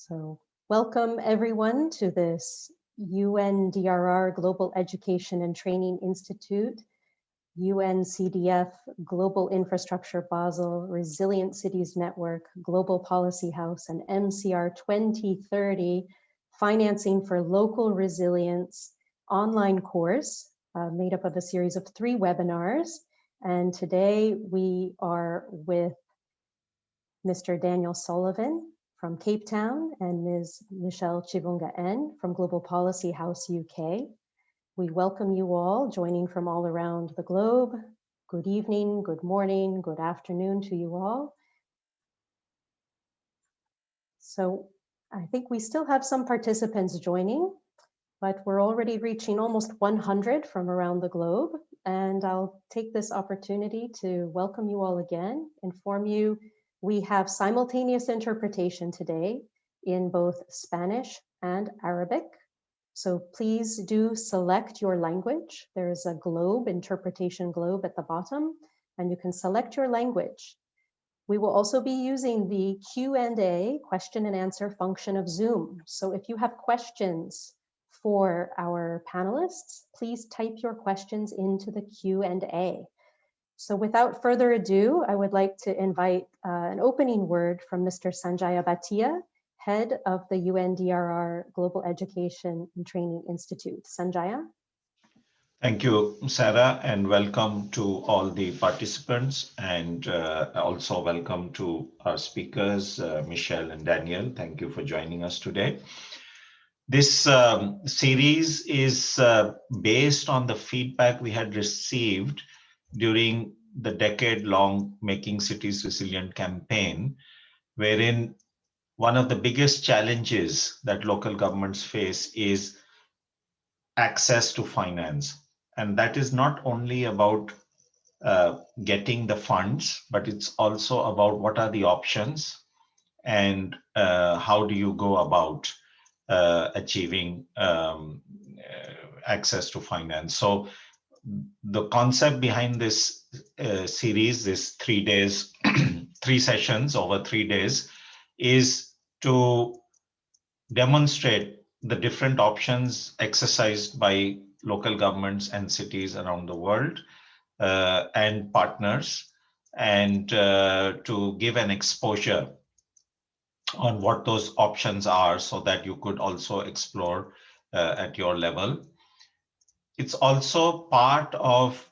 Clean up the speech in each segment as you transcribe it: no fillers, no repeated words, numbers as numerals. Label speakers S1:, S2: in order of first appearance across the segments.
S1: So welcome everyone to this UNDRR Global Education and Training Institute, UNCDF Global Infrastructure Basel, Resilient Cities Network, Global Policy House, and MCR 2030, Financing for Local Resilience online course made up of a series of 3 webinars. And today we are with Mr. Daniel Sullivan from Cape Town and Ms. Michelle Chivunga N from Global Policy House UK. We welcome you all joining from all around the globe. Good evening, good morning, good afternoon to you all. So I think we still have some participants joining, but we're already reaching almost 100 from around the globe. And I'll take this opportunity to welcome you all again, inform you we have simultaneous interpretation today in both Spanish and Arabic. So please do select your language. There's a globe, interpretation globe at the bottom, and you can select your language. We will also be using the Q&A, question and answer function of Zoom. So if you have questions for our panelists, please type your questions into the Q&A. So without further ado, I would like to invite an opening word from Mr. Sanjaya Bhatia, head of the UNDRR Global Education and Training Institute. Sanjaya.
S2: Thank you, Sarah, and welcome to all the participants, and also welcome to our speakers, Michelle and Daniel. Thank you for joining us today. This series is based on the feedback we had received during the decade-long Making Cities Resilient campaign, wherein one of the biggest challenges that local governments face is access to finance. And that is not only about getting the funds, but it's also about what are the options and how do you go about achieving access to finance. So the concept behind this series, this 3 days, 3 sessions over 3 days, is to demonstrate the different options exercised by local governments and cities around the world and partners, and to give an exposure on what those options are so that you could also explore at your level. It's also part of,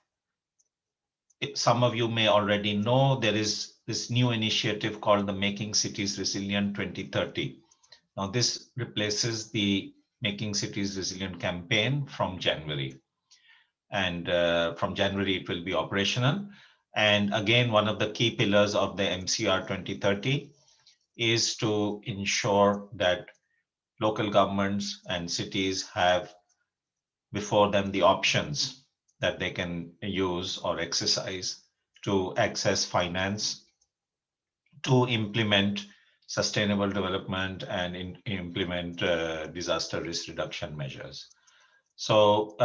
S2: some of you may already know, there is this new initiative called the Making Cities Resilient 2030. Now this replaces the Making Cities Resilient campaign from January. And from January it will be operational. And again, one of the key pillars of the MCR 2030 is to ensure that local governments and cities have before them the options that they can use or exercise to access finance, to implement sustainable development and implement disaster risk reduction measures. So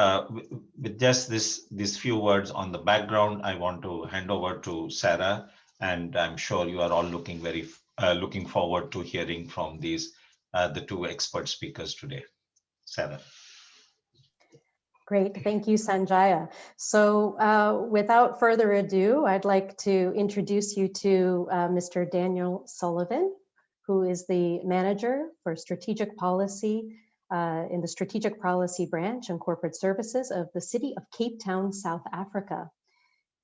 S2: with just these few words on the background, I want to hand over to Sarah, and I'm sure you are all looking forward to hearing from these the 2 expert speakers today. Sarah.
S1: Great, thank you, Sanjaya. So without further ado, I'd like to introduce you to Mr. Daniel Sullivan, who is the Manager for Strategic Policy in the Strategic Policy Branch and Corporate Services of the City of Cape Town, South Africa.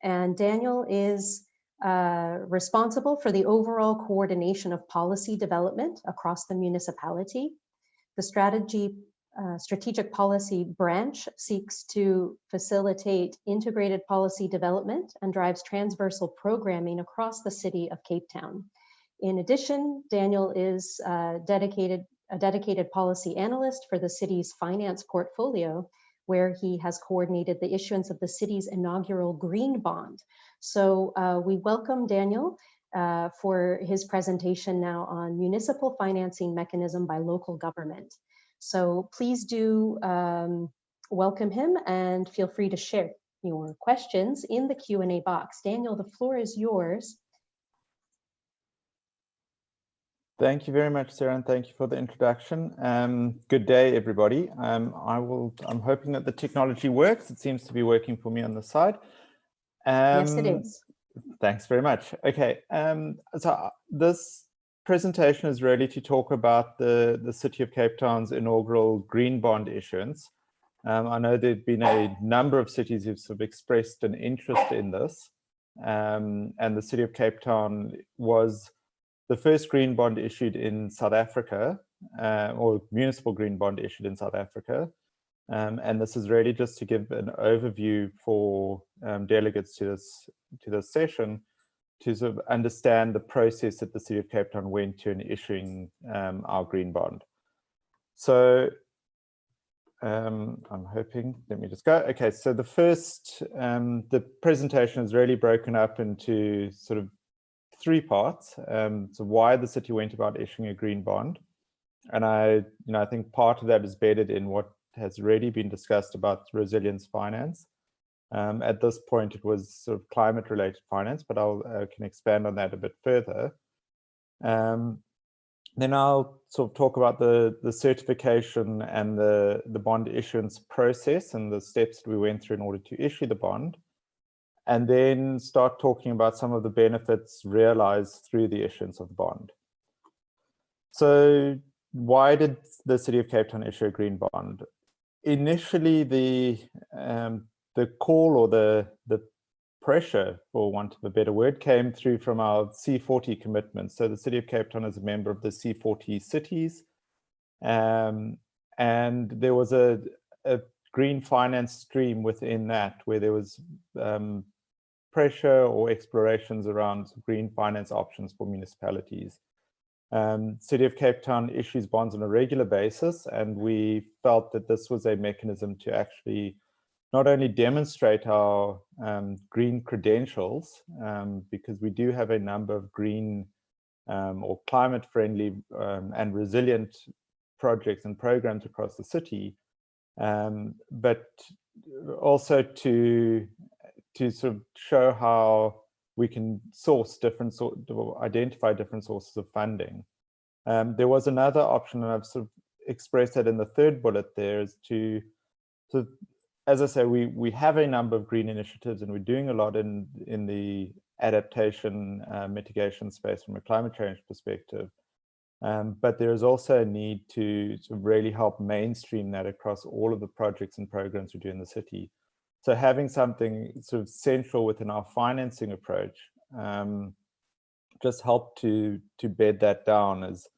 S1: And Daniel is responsible for the overall coordination of policy development across the municipality. The Strategic Policy Branch seeks to facilitate integrated policy development and drives transversal programming across the City of Cape Town. In addition, Daniel is a dedicated policy analyst for the city's finance portfolio, where he has coordinated the issuance of the city's inaugural green bond. So we welcome Daniel for his presentation now on municipal financing mechanism by local government. So please do welcome him and feel free to share your questions in the Q&A box. Daniel, the floor is yours.
S3: Thank you very much, Sarah, and thank you for the introduction. Good day, everybody. I'm hoping that the technology works. It seems to be working for me on the side.
S1: Yes, it is.
S3: Thanks very much. Okay, so this presentation is really to talk about the City of Cape Town's inaugural green bond issuance. I know there've been a number of cities who've sort of expressed an interest in this, and the City of Cape Town was the first green bond issued in South Africa, or municipal green bond issued in South Africa. And this is really just to give an overview for delegates to this session to sort of understand the process that the City of Cape Town went to in issuing our green bond. So I'm hoping, let me just go. Okay, so the first, the presentation is really broken up into sort of three parts. So why the city went about issuing a green bond. And I think part of that is bedded in what has already been discussed about resilience finance. At this point, it was sort of climate related finance, but I can expand on that a bit further. Then I'll sort of talk about the certification and the bond issuance process and the steps that we went through in order to issue the bond. And then start talking about some of the benefits realized through the issuance of the bond. So why did the City of Cape Town issue a green bond? Initially, the call or the pressure, for want of a better word, came through from our C40 commitments. So the City of Cape Town is a member of the C40 cities, and there was a green finance stream within that where there was pressure or explorations around green finance options for municipalities. City of Cape Town issues bonds on a regular basis, and we felt that this was a mechanism to actually not only demonstrate our green credentials, because we do have a number of green or climate friendly and resilient projects and programs across the city, but also to sort of show how we can identify different sources of funding. There was another option, and I've sort of expressed that in the third bullet there, is to as I say, we have a number of green initiatives, and we're doing a lot in the adaptation mitigation space from a climate change perspective. But there is also a need to really help mainstream that across all of the projects and programs we do in the city. So having something sort of central within our financing approach just helped to bed that down as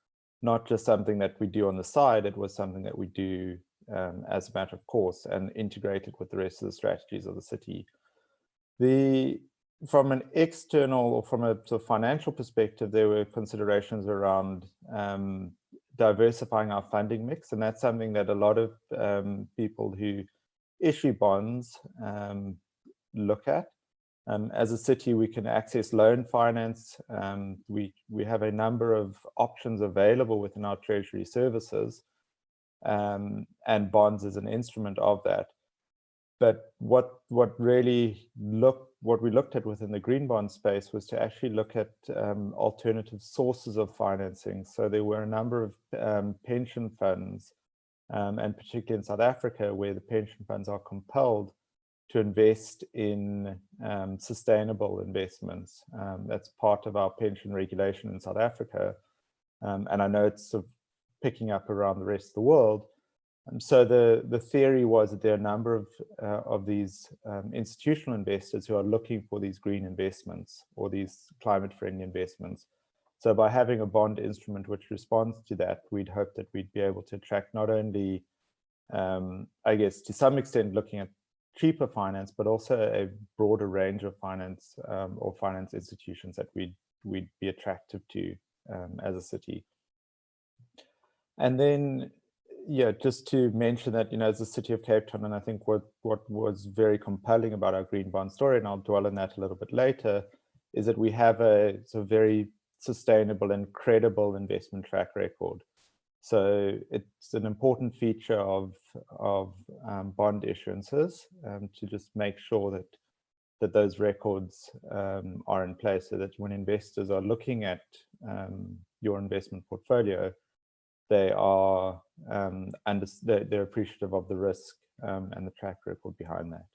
S3: not just something that we do on the side, it was something that we do as a matter of course and integrated with the rest of the strategies of the city. From an external or from a sort of financial perspective, there were considerations around diversifying our funding mix, and that's something that a lot of people who issue bonds look at. As a city, we can access loan finance. We have a number of options available within our treasury services, and bonds as an instrument of that. But what we looked at within the green bond space was to actually look at alternative sources of financing. So there were a number of pension funds, and particularly in South Africa, where the pension funds are compelled to invest in sustainable investments. That's part of our pension regulation in South Africa. And I know it's sort of picking up around the rest of the world. So the theory was that there are a number of these institutional investors who are looking for these green investments or these climate-friendly investments. So by having a bond instrument which responds to that, we'd hope that we'd be able to attract not only, I guess, to some extent looking at cheaper finance, but also a broader range of finance or finance institutions that we'd be attractive to as a city. And then, yeah, just to mention that, as the City of Cape Town, and I think what was very compelling about our green bond story, and I'll dwell on that a little bit later, is that we have a sort of very sustainable and credible investment track record. So it's an important feature of bond issuances to just make sure that those records are in place, so that when investors are looking at your investment portfolio, they are they're appreciative of the risk and the track record behind that.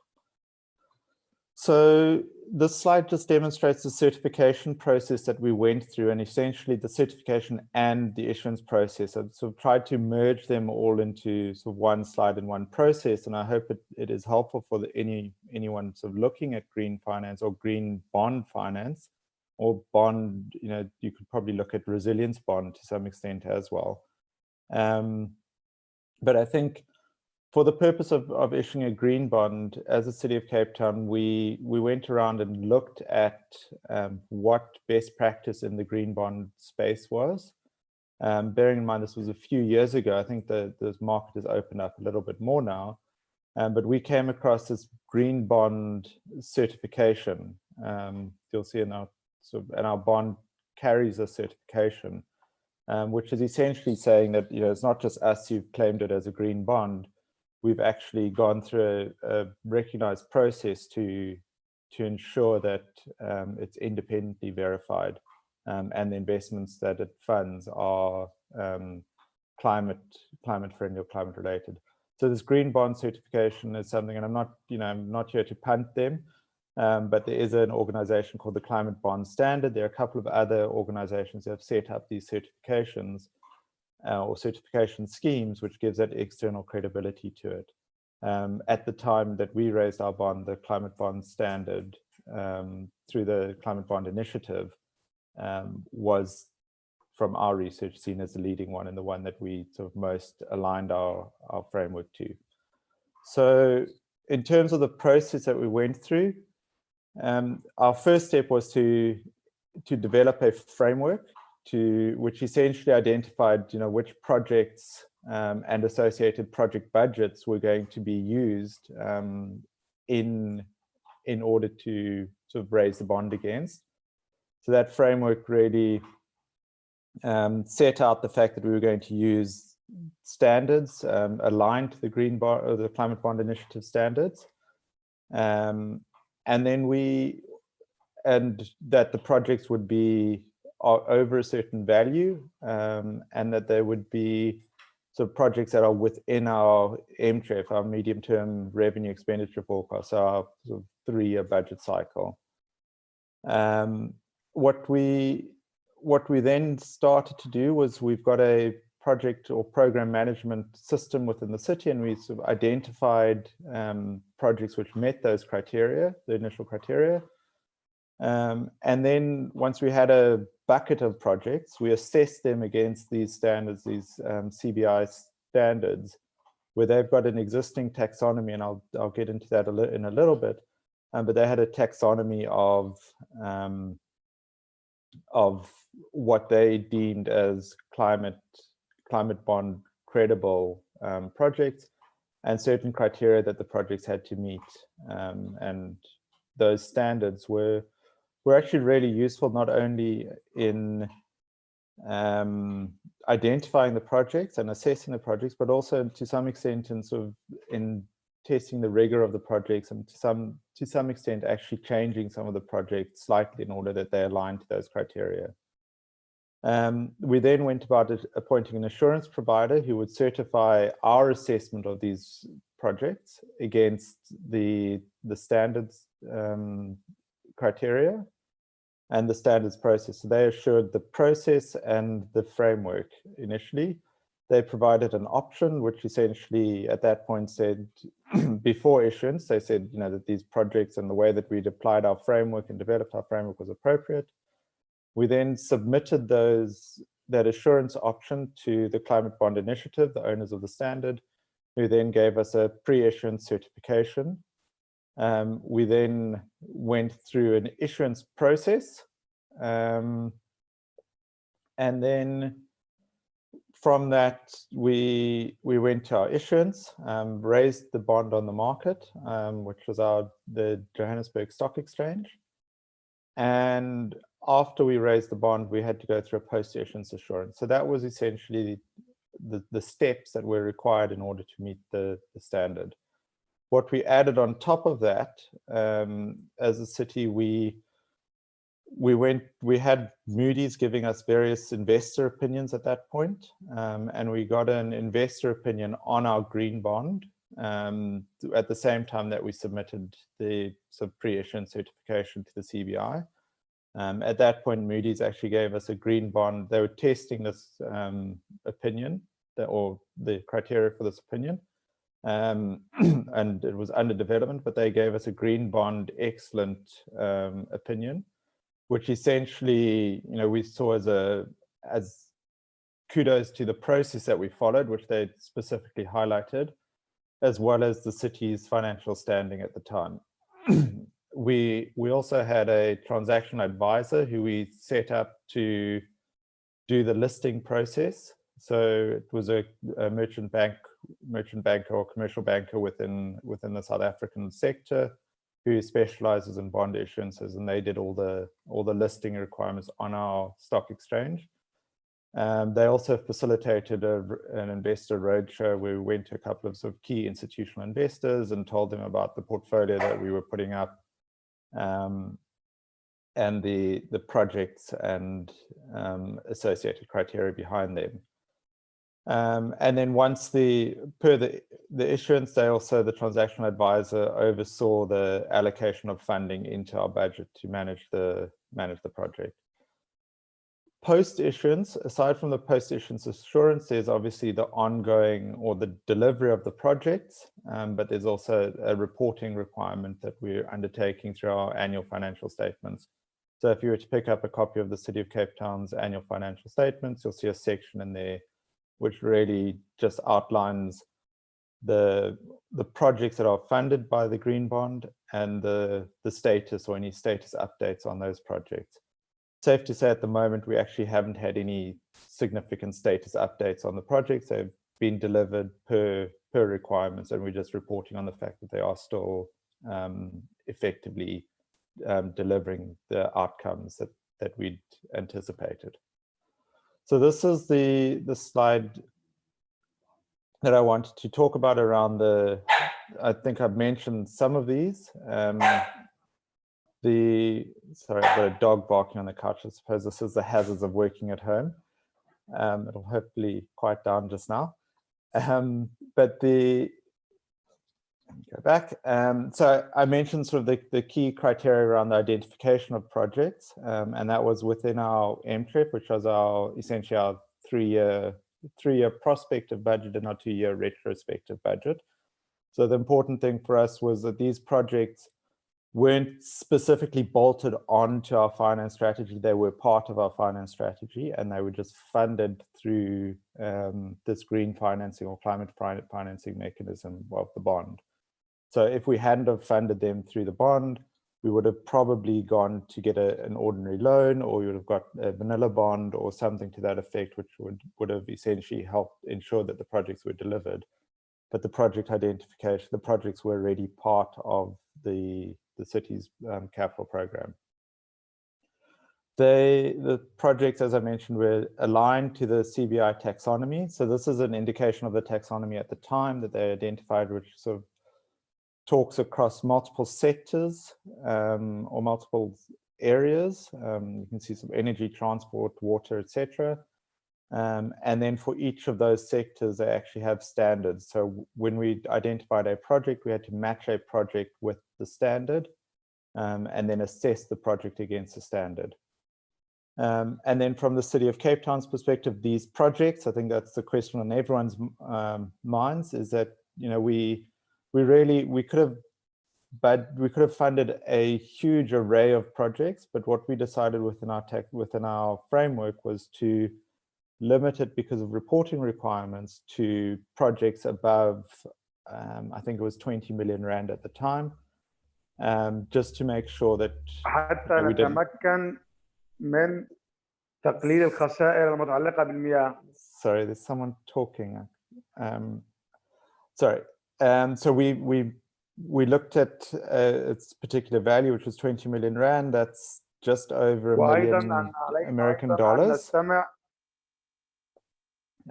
S3: So this slide just demonstrates the certification process that we went through, and essentially the certification and the issuance process. I've sort of tried to merge them all into sort of one slide and one process, and I hope it is helpful for anyone sort of looking at green finance or green bond finance, or bond, you could probably look at resilience bond to some extent as well. But I think for the purpose of issuing a green bond, as a City of Cape Town, we went around and looked at what best practice in the green bond space was. Bearing in mind this was a few years ago, I think the market has opened up a little bit more now. But we came across this green bond certification. You'll see in our bond carries a certification, which is essentially saying that it's not just us who've claimed it as a green bond. We've actually gone through a recognized process to ensure that it's independently verified, and the investments that it funds are climate friendly or climate related. So this green bond certification is something, and I'm not here to punt them, but there is an organization called the Climate Bond Standard. There are a couple of other organizations that have set up these certifications or certification schemes, which gives that external credibility to it. At the time that we raised our bond, the Climate Bond Standard, through the Climate Bond Initiative, was, from our research, seen as the leading one and the one that we sort of most aligned our framework to. So in terms of the process that we went through, our first step was to develop a framework which essentially identified which projects and associated project budgets were going to be used in order to sort of raise the bond against. So that framework really set out the fact that we were going to use standards aligned to the Green Bond or the Climate Bond Initiative standards, and that the projects would be over a certain value, and that there would be sort of projects that are within our MTREF, our medium-term revenue expenditure forecast, so our sort of 3-year budget cycle. What we then started to do was, we've got a project or program management system within the city, and we sort of identified projects which met those criteria, the initial criteria. And then once we had a bucket of projects, we assessed them against these standards, these CBI standards, where they've got an existing taxonomy, and I'll get into that in a little bit. But they had a taxonomy of what they deemed as climate bond credible projects, and certain criteria that the projects had to meet. And those standards were actually really useful, not only in identifying the projects and assessing the projects, but also to some extent in testing the rigor of the projects, and to some extent actually changing some of the projects slightly in order that they align to those criteria. We then went about appointing an assurance provider who would certify our assessment of these projects against the standards criteria and the standards process. So they assured the process and the framework initially. They provided an option, which essentially at that point said, before issuance, they said that these projects and the way that we'd applied our framework and developed our framework was appropriate. We then submitted that assurance option to the Climate Bond Initiative, the owners of the standard, who then gave us a pre-issuance certification. We then went through an issuance process, and then from that we went to our issuance, raised the bond on the market, which was the Johannesburg Stock Exchange. And after we raised the bond, we had to go through a post-issuance assurance. So that was essentially the steps that were required in order to meet the standard. What we added on top of that, as a city, we we had Moody's giving us various investor opinions at that point, and we got an investor opinion on our green bond at the same time that we submitted the sort of pre-issuance certification to the CBI. At that point, Moody's actually gave us a green bond. They were testing this opinion, or the criteria for this opinion, and it was under development, but they gave us a green bond excellent opinion, which essentially, we saw as kudos to the process that we followed, which they specifically highlighted, as well as the city's financial standing at the time. We also had a transaction advisor who we set up to do the listing process. So it was a merchant banker or commercial banker within the South African sector who specializes in bond issuances, and they did all the listing requirements on our stock exchange. They also facilitated an investor roadshow where we went to a couple of sort of key institutional investors and told them about the portfolio that we were putting up, and the projects and associated criteria behind them. And then once per the issuance, the transaction advisor oversaw the allocation of funding into our budget to manage the project. Post-issuance, aside from the post-issuance assurance, there's obviously the ongoing or the delivery of the projects, but there's also a reporting requirement that we're undertaking through our annual financial statements. So if you were to pick up a copy of the City of Cape Town's annual financial statements, you'll see a section in there which really just outlines the projects that are funded by the green bond and the status or any status updates on those projects. Safe to say at the moment, we actually haven't had any significant status updates on the projects. They've been delivered per requirements, and we're just reporting on the fact that they are still effectively delivering the outcomes that we'd anticipated. So this is the slide that I wanted to talk about around I think I've mentioned some of these. Sorry, I've got a dog barking on the couch. I suppose this is the hazards of working at home. It'll hopefully quiet down just now. But let me go back. So I mentioned sort of the key criteria around the identification of projects, and that was within our MTREP, which was essentially our three-year prospective budget and our 2-year retrospective budget. So the important thing for us was that these projects weren't specifically bolted onto our finance strategy. They were part of our finance strategy, and they were just funded through this green financing or climate financing mechanism of the bond. So if we hadn't have funded them through the bond, we would have probably gone to get an ordinary loan, or we would have got a vanilla bond or something to that effect, which would have essentially helped ensure that the projects were delivered. But the project identification, the projects were already part of the city's capital program. The projects, as I mentioned, were aligned to the CBI taxonomy. So this is an indication of the taxonomy at the time that they identified, which sort of talks across multiple sectors or multiple areas. You can see some energy, transport, water, etc. And then for each of those sectors, they actually have standards. So when we identified a project, we had to match a project with the standard and then assess the project against the standard. And then from the City of Cape Town's perspective, these projects, I think that's the question on everyone's minds, is that, we could have funded a huge array of projects, but what we decided within our framework was to limit it because of reporting requirements to projects above, I think it was 20 million rand at the time, just to make sure that
S4: حتى نتمكن من تقليل الخسائر المتعلقة بالمياه.
S3: Sorry, there's someone talking. Sorry. So we looked at its particular value, which was 20 million rand. That's just over $1 million American dollars.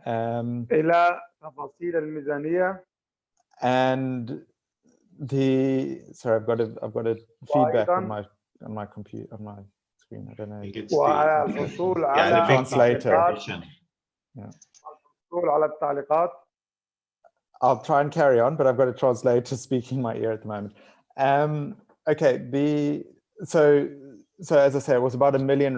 S4: إلى تفاصيل الميزانية.
S3: And sorry, I've got a feedback on my computer, on my screen. I don't know.
S2: I think it's
S4: وعلى
S2: the
S4: الحصول
S2: yeah,
S4: على
S2: the big
S3: translator.
S2: translation.
S4: الحصول على التعليقات.
S3: I'll try and carry on, but I've got a translator speaking in my ear at the moment. Okay, so as I say, it was about $1 million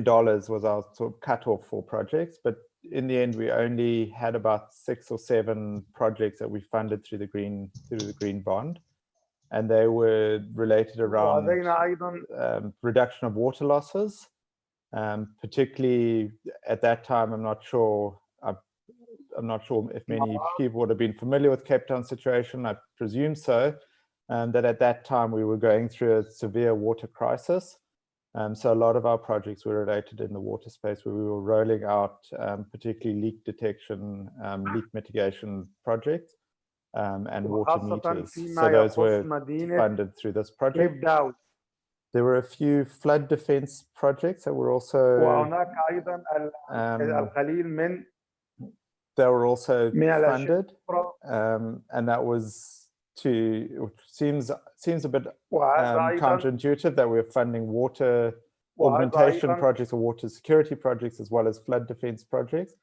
S3: was our sort of cutoff for projects, but in the end, we only had about 6 or 7 projects that we funded through the green bond, and they were related around reduction of water losses, particularly at that time. I'm not sure if many people would have been familiar with Cape Town's situation. I presume so. That at that time we were going through a severe water crisis. So a lot of our projects were related in the water space, where we were rolling out particularly leak detection, leak mitigation projects, and water meters. So those were funded through this project. There were a few flood defense projects that were also funded, and that was which seems a bit counterintuitive that we're funding water augmentation projects or water security projects as well as flood defense projects.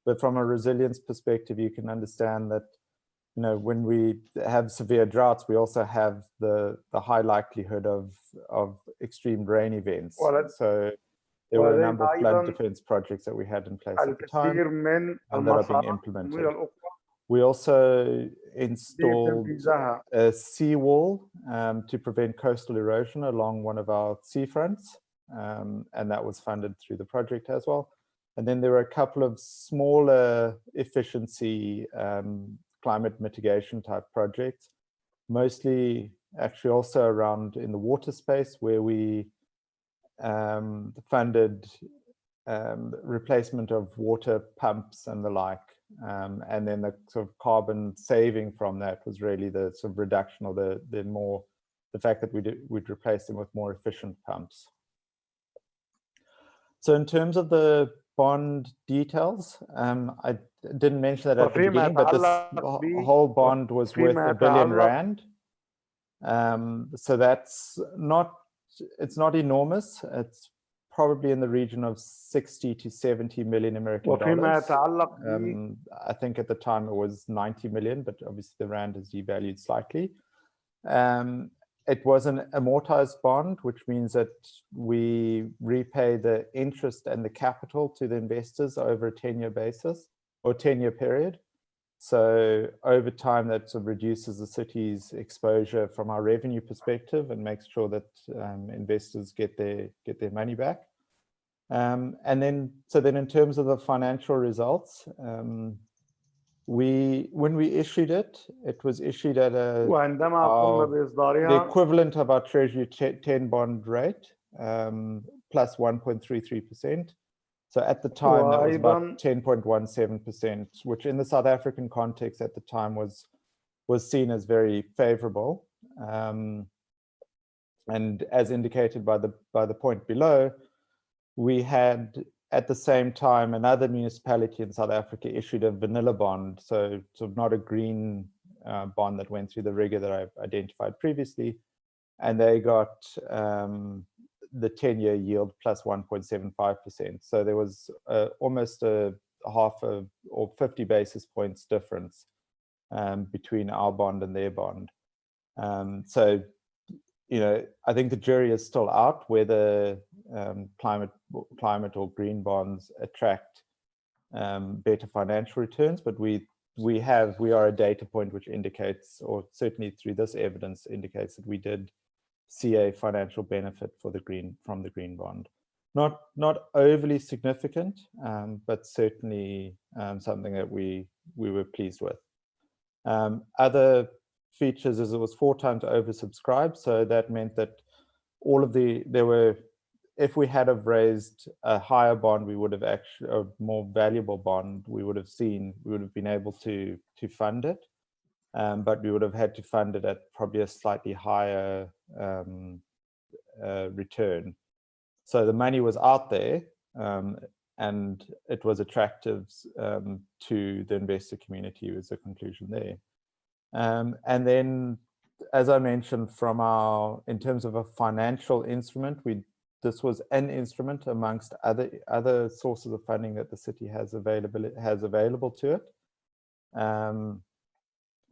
S3: But from a resilience perspective, you can understand that, you know, when we have severe droughts, we also have the high likelihood of extreme rain events. So there were a number of flood defense projects that we had in place at the time and that are being implemented. We also installed a seawall to prevent coastal erosion along one of our seafronts, and that was funded through the project as well. And then there were a couple of smaller efficiency climate mitigation type projects, mostly actually also around in the water space, where we funded replacement of water pumps and the like. And then the sort of carbon saving from that was really the sort of reduction, or the fact that we'd replace them with more efficient pumps. So in terms of the bond details, I didn't mention that at the beginning, but this whole bond was worth R1 billion. So it's not enormous. It's probably in the region of 60 to 70 million American dollars. I think at the time it was 90 million, but obviously the rand has devalued slightly. It was an amortized bond, which means that we repay the interest and the capital to the investors over a 10-year basis or 10-year period. So over time, that sort of reduces the city's exposure from our revenue perspective and makes sure that investors get their money back. And then in terms of the financial results, when we issued it, it was issued at the equivalent of our Treasury 10 bond rate plus 1.33%. So at the time, that was about 10.17%, which in the South African context at the time was seen as very favorable. And as indicated by the point below, we had at the same time another municipality in South Africa issued a vanilla bond, so not a green bond that went through the rigor that I've identified previously, and they got the 10-year yield plus 1.75%. So there was almost a half or 50 basis points difference between our bond and their bond. So, you know, I think the jury is still out whether climate or green bonds attract better financial returns, but we are a data point which indicates, or certainly through this evidence indicates, that we did see a financial benefit from the green bond. Not overly significant, but certainly something that we were pleased with. Other features is it was 4 times oversubscribed, so that meant that if we had have raised a higher bond, we would have actually a more valuable bond. We would have been able to fund it, but we would have had to fund it at probably a slightly higher return. So the money was out there, and it was attractive to the investor community, was the conclusion there. And then, as I mentioned, in terms of a financial instrument, this was an instrument amongst other sources of funding that the city has available to it.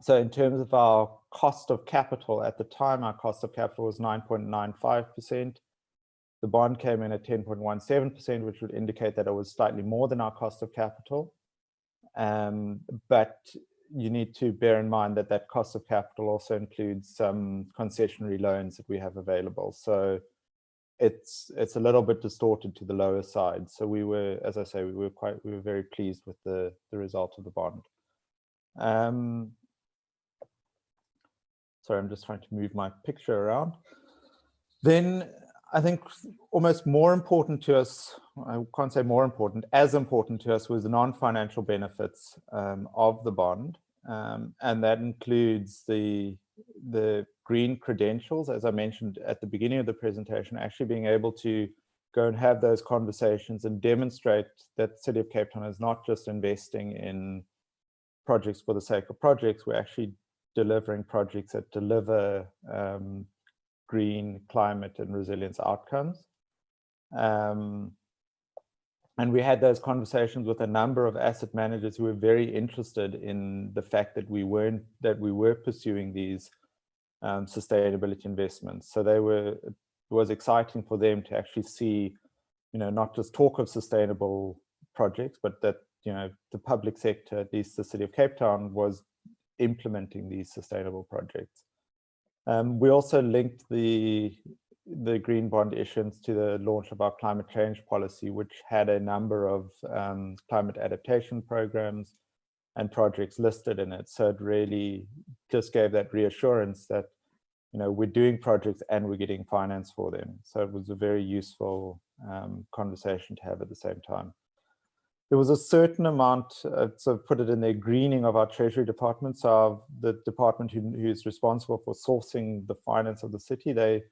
S3: So in terms of our cost of capital, at the time, our cost of capital was 9.95%. The bond came in at 10.17%, which would indicate that it was slightly more than our cost of capital. But you need to bear in mind that that cost of capital also includes some concessionary loans that we have available. So it's a little bit distorted to the lower side. So we were, as I say, we were very pleased with the result of the bond. Sorry, I'm just trying to move my picture around. Then I think almost more important to us, I can't say more important, as important to us was the non-financial benefits of the bond. And that includes the green credentials, as I mentioned at the beginning of the presentation, actually being able to go and have those conversations and demonstrate that the City of Cape Town is not just investing in projects for the sake of projects, we're actually delivering projects that deliver green, climate, and resilience outcomes. And we had those conversations with a number of asset managers who were very interested in the fact that we were pursuing these sustainability investments. So it was exciting for them to actually see, not just talk of sustainable projects, but that, the public sector, at least the City of Cape Town, was implementing these sustainable projects. We also linked the green bond issuance to the launch of our climate change policy, which had a number of climate adaptation programs and projects listed in it. So it really just gave that reassurance that, we're doing projects and we're getting finance for them. So it was a very useful conversation to have at the same time. There was a certain amount, so put it in there, greening of our Treasury department. So the department who is responsible for sourcing the finance of the city, they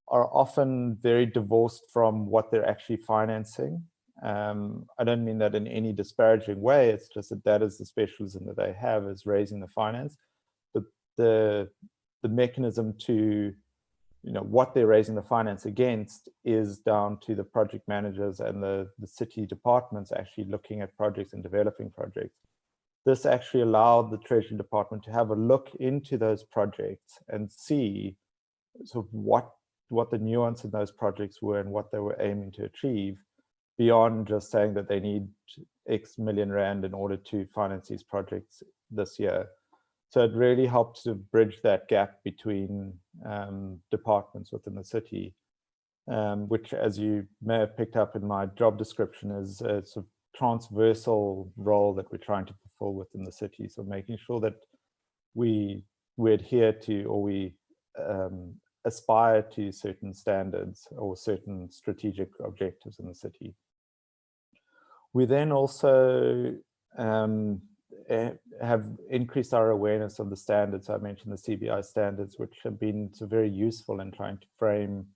S3: are often very divorced from what they're actually financing. I don't mean that in any disparaging way. It's just that is the specialism that they have, is raising the finance. But the mechanism to, what they're raising the finance against is down to the project managers and the city departments actually looking at projects and developing projects. This actually allowed the Treasury Department to have a look into those projects and see sort of what the nuance in those projects were and what they were aiming to achieve, beyond just saying that they need X million rand in order to finance these projects this year. So it really helped to bridge that gap between departments within the city, which, as you may have picked up in my job description, is a sort of transversal role that we're trying to fulfill within the city. So making sure that we adhere to, or we aspire to, certain standards or certain strategic objectives in the city. We then also have increased our awareness of the standards. I mentioned the CBI standards, which have been so very useful in trying to frame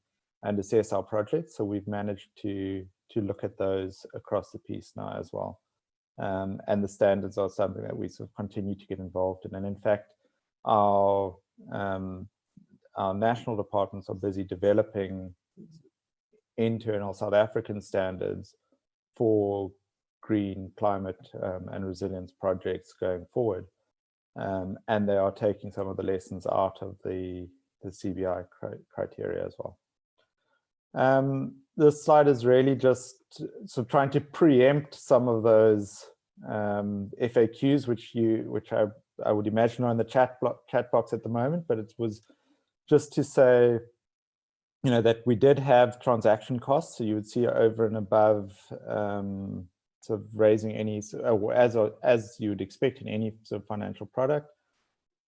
S3: and assess our projects. So we've managed to look at those across the piece now as well. And the standards are something that we sort of continue to get involved in. And in fact, our national departments are busy developing internal South African standards for green, climate, and resilience projects going forward. And they are taking some of the lessons out of the CBI criteria as well. This slide is really just sort of trying to preempt some of those FAQs, which I would imagine are in the chat box at the moment, but it was just to say, that we did have transaction costs. So you would see over and above sort of raising any, as you would expect in any sort of financial product.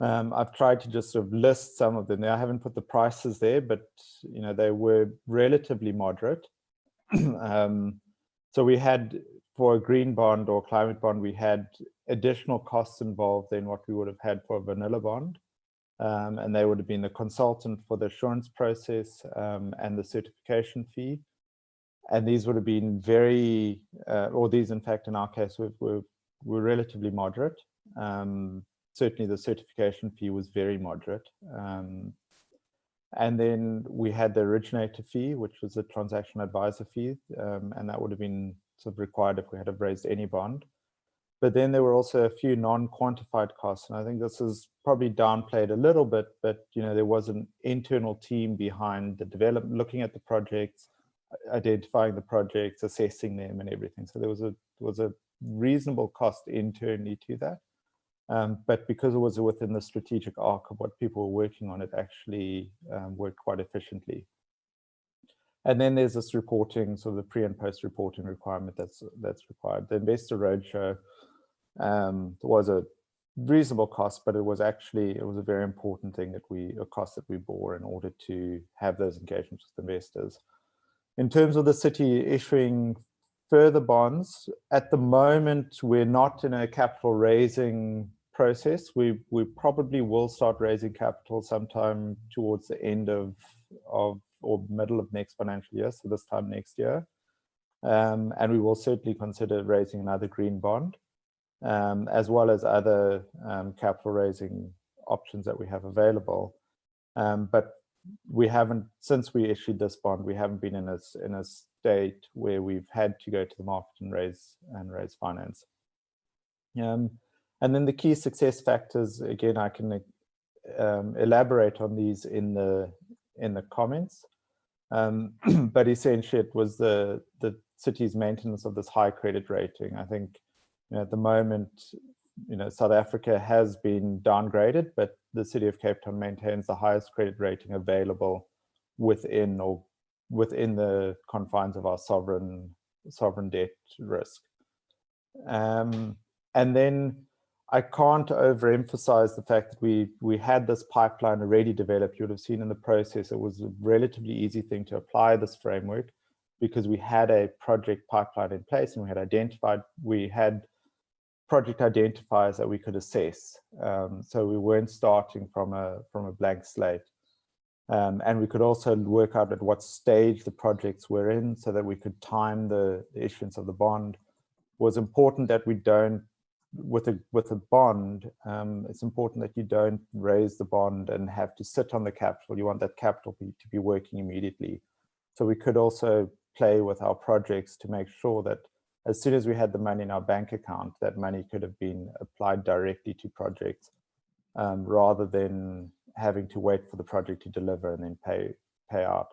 S3: I've tried to just sort of list some of them. I haven't put the prices there, but they were relatively moderate. So we had, for a green bond or climate bond, we had additional costs involved than what we would have had for a vanilla bond. And they would have been the consultant for the assurance process and the certification fee. And these would have been very, or these, in fact, in our case, were relatively moderate. Certainly the certification fee was very moderate. And then we had the originator fee, which was a transaction advisor fee, and that would have been sort of required if we had have raised any bond. But then there were also a few non-quantified costs, and I think this is probably downplayed a little bit, but there was an internal team behind the development, looking at the projects, identifying the projects, assessing them and everything. So there was a reasonable cost internally to that. But because it was within the strategic arc of what people were working on, it actually worked quite efficiently. And then there's this reporting, so the pre and post reporting requirement that's required. The investor roadshow was a reasonable cost, but it was a very important thing a cost that we bore in order to have those engagements with investors. In terms of the city issuing further bonds, at the moment, we're not in a capital raising process. We probably will start raising capital sometime towards the end of or middle of next financial year, so this time next year. And we will certainly consider raising another green bond, as well as other capital raising options that we have available. But we haven't, since we issued this bond, we haven't been in a state where we've had to go to the market and raise finance. And then the key success factors, again, I can elaborate on these in the comments. But essentially, it was the city's maintenance of this high credit rating. I think at the moment, South Africa has been downgraded, but the city of Cape Town maintains the highest credit rating available within the confines of our sovereign debt risk. And then I can't overemphasize the fact that we had this pipeline already developed. You would have seen in the process, it was a relatively easy thing to apply this framework because we had a project pipeline in place and we had project identifiers that we could assess. So we weren't starting from a blank slate. And we could also work out at what stage the projects were in so that we could time the issuance of the bond. It was important that we don't, with a bond, it's important that you don't raise the bond and have to sit on the capital. You want that capital to be working immediately. So we could also play with our projects to make sure that as soon as we had the money in our bank account, that money could have been applied directly to projects rather than having to wait for the project to deliver and then pay out.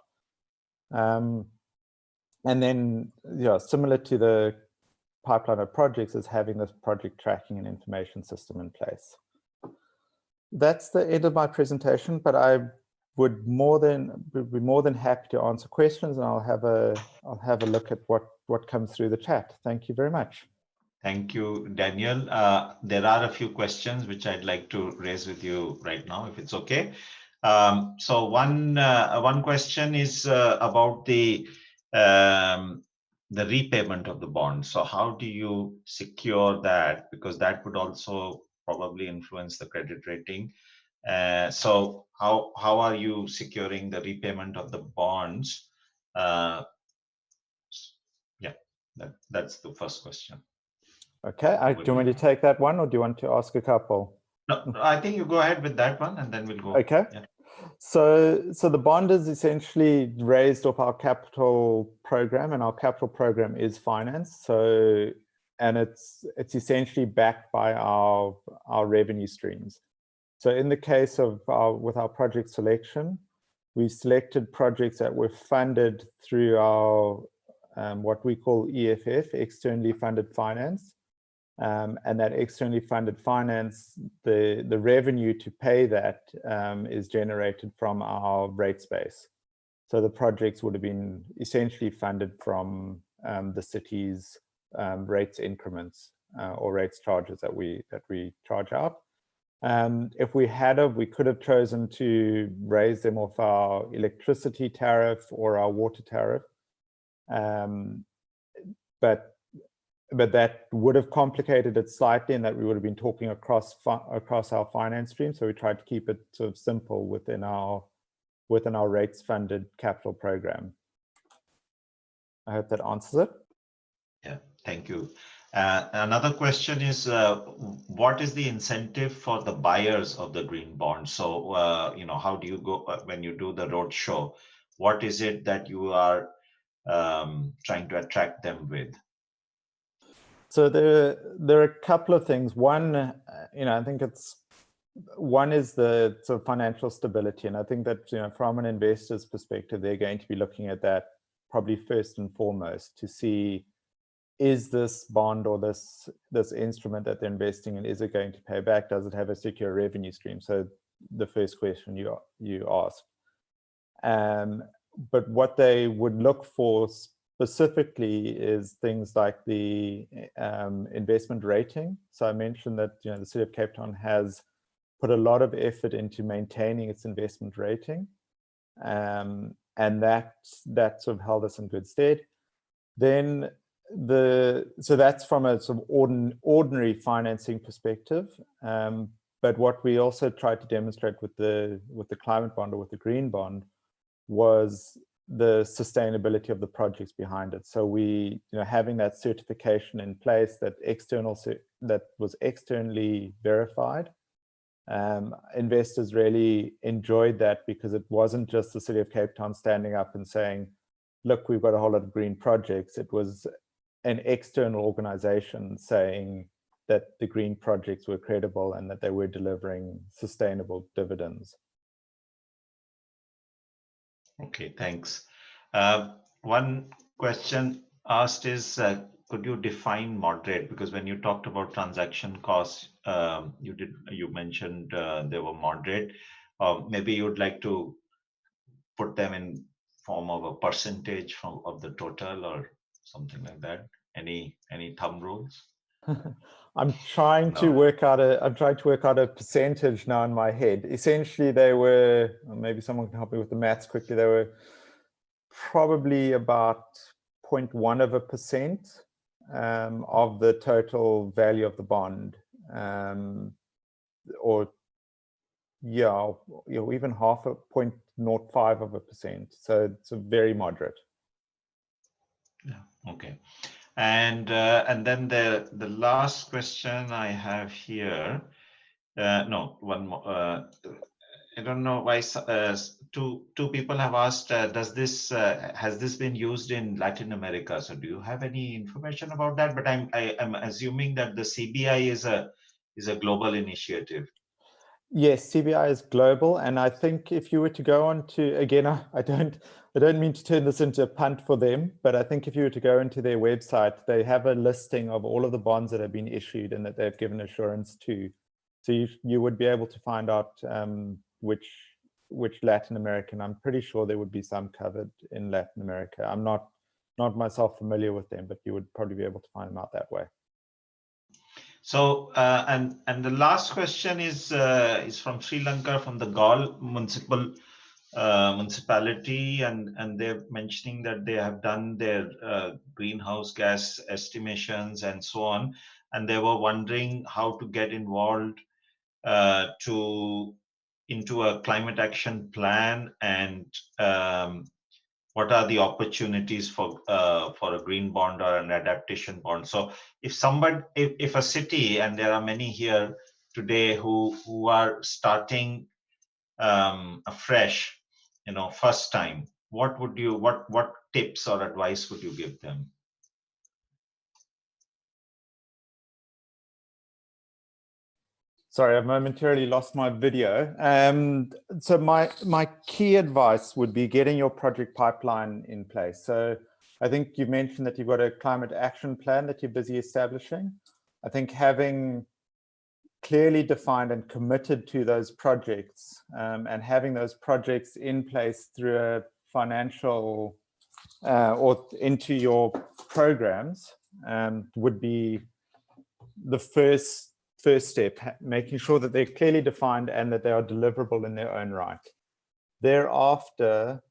S3: And then, similar to the pipeline of projects is having this project tracking and information system in place. That's the end of my presentation, but I would be more than happy to answer questions, and I'll have a look at what comes through the chat. Thank you very much.
S2: Thank you, Daniel. There are a few questions which I'd like to raise with you right now, if it's okay. So one question is about the repayment of the bond. So how do you secure that? Because that would also probably influence the credit rating. So how are you securing the repayment of the bonds? Yeah, that's the first question.
S3: Okay, do you want me to take that one, or do you want to ask a couple?
S2: No, I think you go ahead with that one, and then we'll go.
S3: Okay.
S2: Yeah.
S3: So the bond is essentially raised off our capital program, and our capital program is finance. So, and it's essentially backed by our revenue streams. So in the case of with our project selection, we selected projects that were funded through our what we call EFF, externally funded finance. And that externally funded finance, the revenue to pay that is generated from our rate space. So the projects would have been essentially funded from the city's rates increments or rates charges that we charge out. If we could have chosen to raise them off our electricity tariff or our water tariff, but that would have complicated it slightly, in that we would have been talking across our finance stream. So we tried to keep it sort of simple within our rates funded capital program. I hope that answers it.
S2: Yeah, thank you. Another question is, what is the incentive for the buyers of the green bond? So, how do you go when you do the road show? What is it that you are trying to attract them with?
S3: So there are a couple of things. One, I think one is the sort of financial stability, and I think that from an investor's perspective, they're going to be looking at that probably first and foremost to see, is this bond or this instrument that they're investing in, is it going to pay back? Does it have a secure revenue stream? So the first question you ask. But what they would look for specifically is things like the investment rating. So I mentioned that the City of Cape Town has put a lot of effort into maintaining its investment rating, and that sort of held us in good stead. Then so that's from a sort of ordinary financing perspective. But what we also tried to demonstrate with the climate bond or with the green bond was the sustainability of the projects behind it. So we, having that certification in place, that was externally verified. Investors really enjoyed that because it wasn't just the City of Cape Town standing up and saying, look, we've got a whole lot of green projects. It was an external organization saying that the green projects were credible and that they were delivering sustainable dividends.
S2: Okay, thanks. One question asked is, could you define moderate? Because when you talked about transaction costs, you mentioned they were moderate. Maybe you'd like to put them in form of a percentage of the total or something like that. Any thumb rules?
S3: I'm trying to work out a percentage now in my head. Essentially, they were, maybe someone can help me with the maths quickly. They were probably about 0.1% of the total value of the bond, or even half, 0.05%. So it's a very moderate.
S2: Yeah. Okay. And then the last question I have here, no, one more. I don't know why two people have asked, has this been used in Latin America? So do you have any information about that? But I'm assuming that the CBI is a global initiative.
S3: Yes, CBI is global, and I think if you were to go on to, again, I don't mean to turn this into a punt for them, but I think if you were to go into their website, they have a listing of all of the bonds that have been issued and that they've given assurance to. So you would be able to find out which Latin American. I'm pretty sure there would be some covered in Latin America. I'm not myself familiar with them, but you would probably be able to find them out that way.
S2: So and the last question is from Sri Lanka, from the Galle municipality, and they're mentioning that they have done their greenhouse gas estimations and so on, and they were wondering how to get involved into a climate action plan, and what are the opportunities for a green bond or an adaptation bond. So if a city, and there are many here today who are starting afresh, first time, what tips or advice would you give them?
S3: Sorry, I've momentarily lost my video. So my key advice would be getting your project pipeline in place. So I think you've mentioned that you've got a climate action plan that you're busy establishing. I think having clearly defined and committed to those projects, and having those projects in place through a financial or into your programs would be the first step, making sure that they're clearly defined and that they are deliverable in their own right. Thereafter,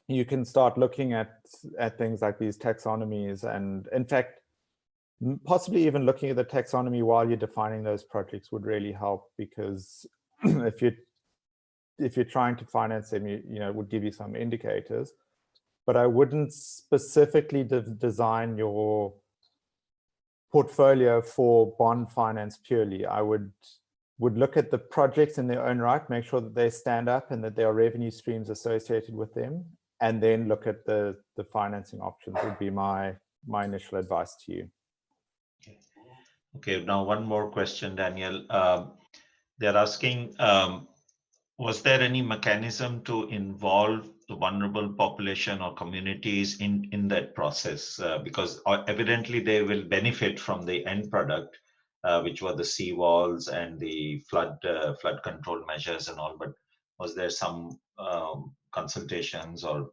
S3: you can start looking at things like these taxonomies, and in fact, possibly even looking at the taxonomy while you're defining those projects would really help, because if you're trying to finance them, it would give you some indicators. but I wouldn't specifically design your portfolio for bond finance purely. I would look at the projects in their own right, make sure that they stand up and that there are revenue streams associated with them, and then look at the financing options would be my initial advice to you.
S2: Okay, now one more question, Daniel. They're asking, was there any mechanism to involve the vulnerable population or communities in that process? Because evidently they will benefit from the end product, which were the seawalls and the flood control measures and all, but was there some consultations or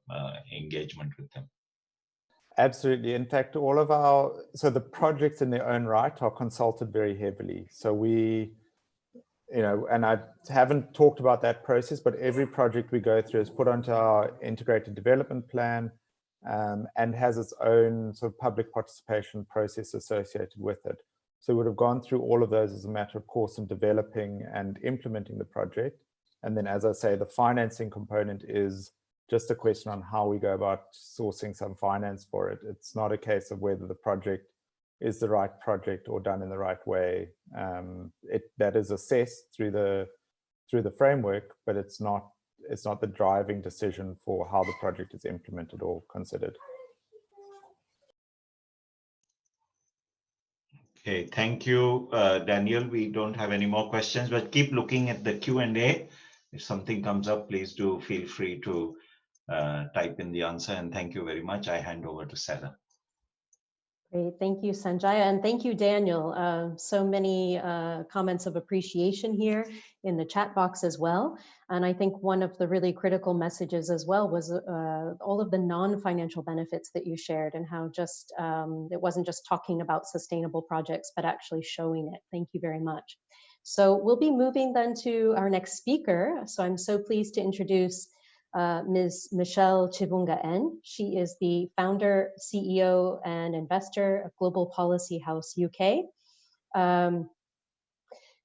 S2: engagement with them?
S3: Absolutely. In fact, so the projects in their own right are consulted very heavily. So we, and I haven't talked about that process, but every project we go through is put onto our integrated development plan and has its own sort of public participation process associated with it. So we would have gone through all of those as a matter of course in developing and implementing the project. And then, as I say, the financing component is just a question on how we go about sourcing some finance for it. It's not a case of whether the project is the right project or done in the right way. That is assessed through the framework, but it's not the driving decision for how the project is implemented or considered.
S2: Okay, thank you, Daniel. We don't have any more questions, but keep looking at the Q&A. If something comes up, please do feel free to type in the answer. And thank you very much. I hand over to Sarah.
S1: Great, thank you, Sanjaya, and thank you, Daniel. So many comments of appreciation here in the chat box as well. And I think one of the really critical messages as well was all of the non-financial benefits that you shared and how just it wasn't just talking about sustainable projects, but actually showing it. Thank you very much. So we'll be moving then to our next speaker. So I'm so pleased to introduce Ms. Michelle Chivunga N. She is the founder, CEO, and investor of Global Policy House UK.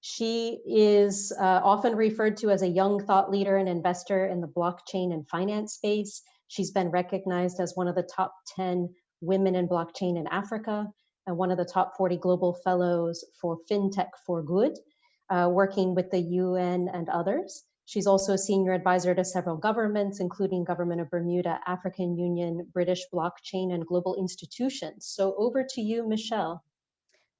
S1: She is often referred to as a young thought leader and investor in the blockchain and finance space. She's been recognized as one of the top 10 women in blockchain in Africa and one of the top 40 global fellows for FinTech for Good, working with the UN and others. She's also a senior advisor to several governments, including Government of Bermuda, African Union, British blockchain, and global institutions. So over to you, Michelle.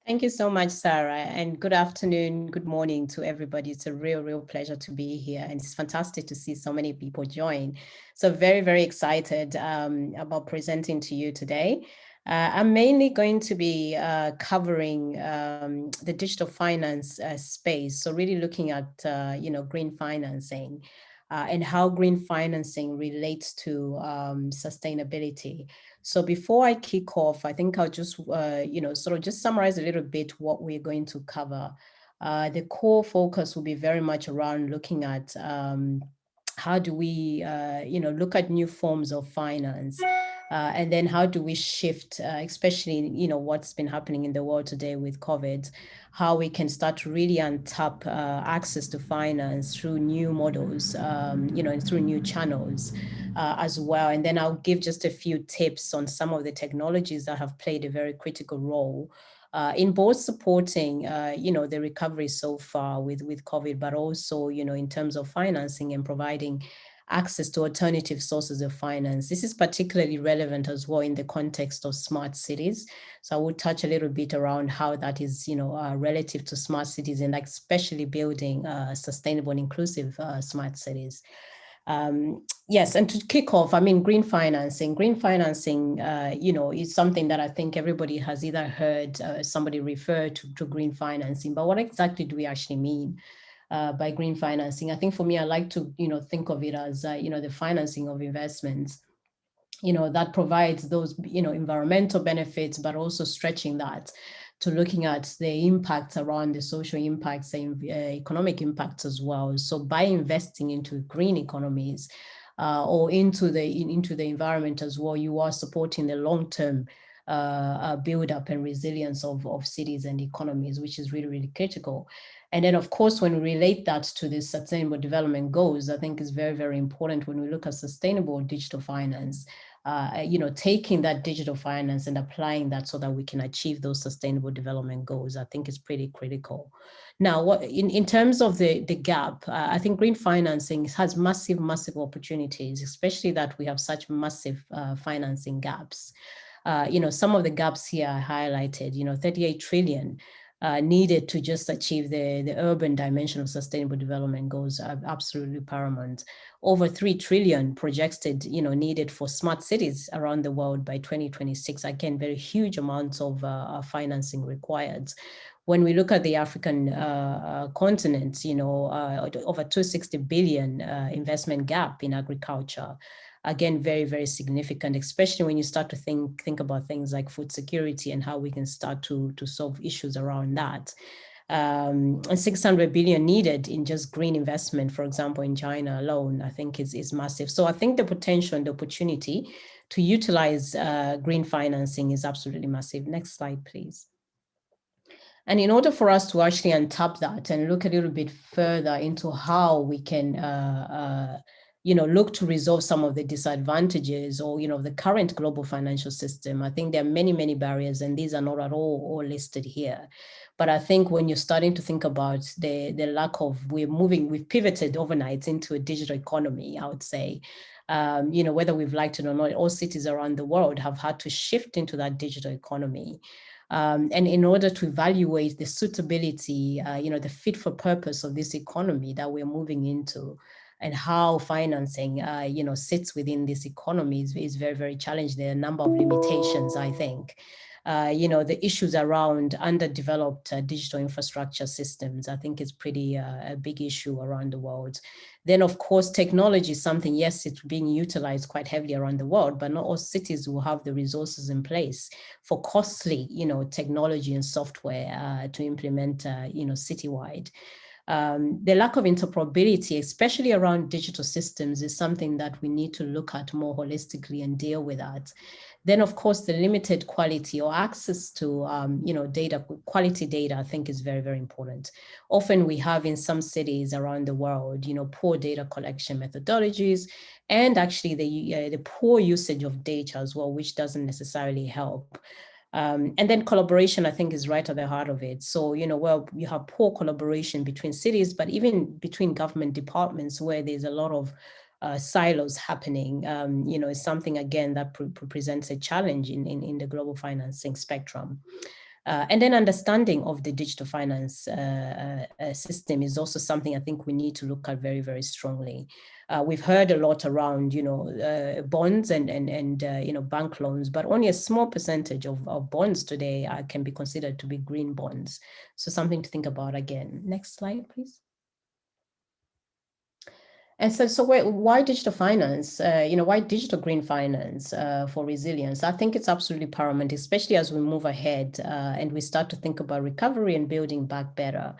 S5: Thank you so much, Sarah, and good afternoon, good morning to everybody. It's a real pleasure to be here, and it's fantastic to see so many people join. So very excited about presenting to you today. I'm mainly going to be covering the digital finance space. So really looking at, green financing and how green financing relates to sustainability. So before I kick off, I think I'll just, sort of just summarize a little bit what we're going to cover. The core focus will be very much around looking at how do we, look at new forms of finance. And then how do we shift, especially, what's been happening in the world today with COVID, how we can start to really untap access to finance through new models, and through new channels as well. And then I'll give just a few tips on some of the technologies that have played a very critical role in both supporting, the recovery so far with COVID, but also, in terms of financing and providing access to alternative sources of finance. This is particularly relevant as well in the context of smart cities. So I will touch a little bit around how that is, relative to smart cities and especially building sustainable and inclusive smart cities. Yes, and to kick off, green financing. Green financing, is something that I think everybody has either heard somebody refer to green financing, but what exactly do we actually mean by green financing? I think for me, I like to, think of it as, the financing of investments, that provides those, environmental benefits, but also stretching that to looking at the impacts around the social impacts and economic impacts as well. So by investing into green economies or into the environment as well, you are supporting the long-term build up and resilience of cities and economies, which is really critical. And then, of course, when we relate that to the sustainable development goals, I think is very important when we look at sustainable digital finance. taking that digital finance and applying that so that we can achieve those sustainable development goals, I think is pretty critical. Now, what in terms of the gap, I think green financing has massive opportunities, especially that we have such massive financing gaps. Some of the gaps here are highlighted, 38 trillion needed to just achieve the urban dimension of sustainable development goals are absolutely paramount. Over 3 trillion projected, needed for smart cities around the world by 2026. Again, very huge amounts of financing required. When we look at the African continent, over 260 billion investment gap in agriculture. Again, very, very significant, especially when you start to think about things like food security and how we can start to solve issues around that. And 600 billion needed in just green investment, for example, in China alone, I think is massive. So I think the potential and the opportunity to utilize green financing is absolutely massive. Next slide, please. And in order for us to actually untap that and look a little bit further into how we can look to resolve some of the disadvantages or, the current global financial system, I think there are many, many barriers, and these are not at all listed here. But I think when you're starting to think about the lack of, we've pivoted overnight into a digital economy, I would say. Whether we've liked it or not, all cities around the world have had to shift into that digital economy. And in order to evaluate the suitability, the fit for purpose of this economy that we're moving into, and how financing, sits within this economy is very, very challenging. There are a number of limitations, I think. The issues around underdeveloped digital infrastructure systems, I think is pretty a big issue around the world. Then, of course, technology is something, yes, it's being utilized quite heavily around the world, but not all cities will have the resources in place for costly, technology and software to implement, citywide. The lack of interoperability, especially around digital systems, is something that we need to look at more holistically and deal with that. Then, of course, the limited quality or access to, quality data, I think is very, very important. Often we have in some cities around the world, poor data collection methodologies, and actually the poor usage of data as well, which doesn't necessarily help. And then collaboration, I think, is right at the heart of it. So, you have poor collaboration between cities, but even between government departments where there's a lot of silos happening, is something, again, that presents a challenge in the global financing spectrum. And then understanding of the digital finance system is also something I think we need to look at very, very strongly. We've heard a lot around, bonds and bank loans, but only a small percentage of bonds today can be considered to be green bonds. So something to think about again. Next slide, please. And so why digital finance? Why digital green finance for resilience? I think it's absolutely paramount, especially as we move ahead and we start to think about recovery and building back better.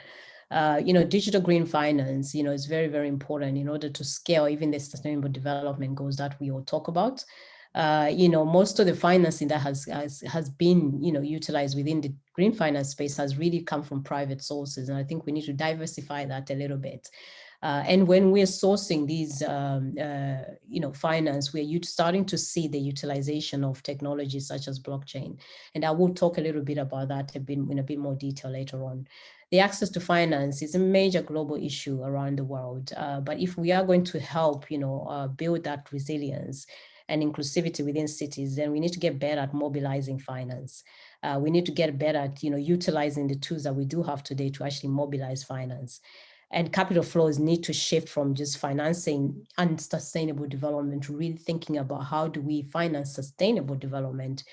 S5: Digital green finance, is very, very important in order to scale even the sustainable development goals that we all talk about. Most of the financing that has been, utilized within the green finance space has really come from private sources. And I think we need to diversify that a little bit. And when we're sourcing these, finance, we're starting to see the utilization of technologies such as blockchain. And I will talk a little bit about that in a bit more detail later on. The access to finance is a major global issue around the world. But if we are going to help, build that resilience and inclusivity within cities, then we need to get better at mobilizing finance. We need to get better at, utilizing the tools that we do have today to actually mobilize finance. And capital flows need to shift from just financing unsustainable development to really thinking about how do we finance sustainable development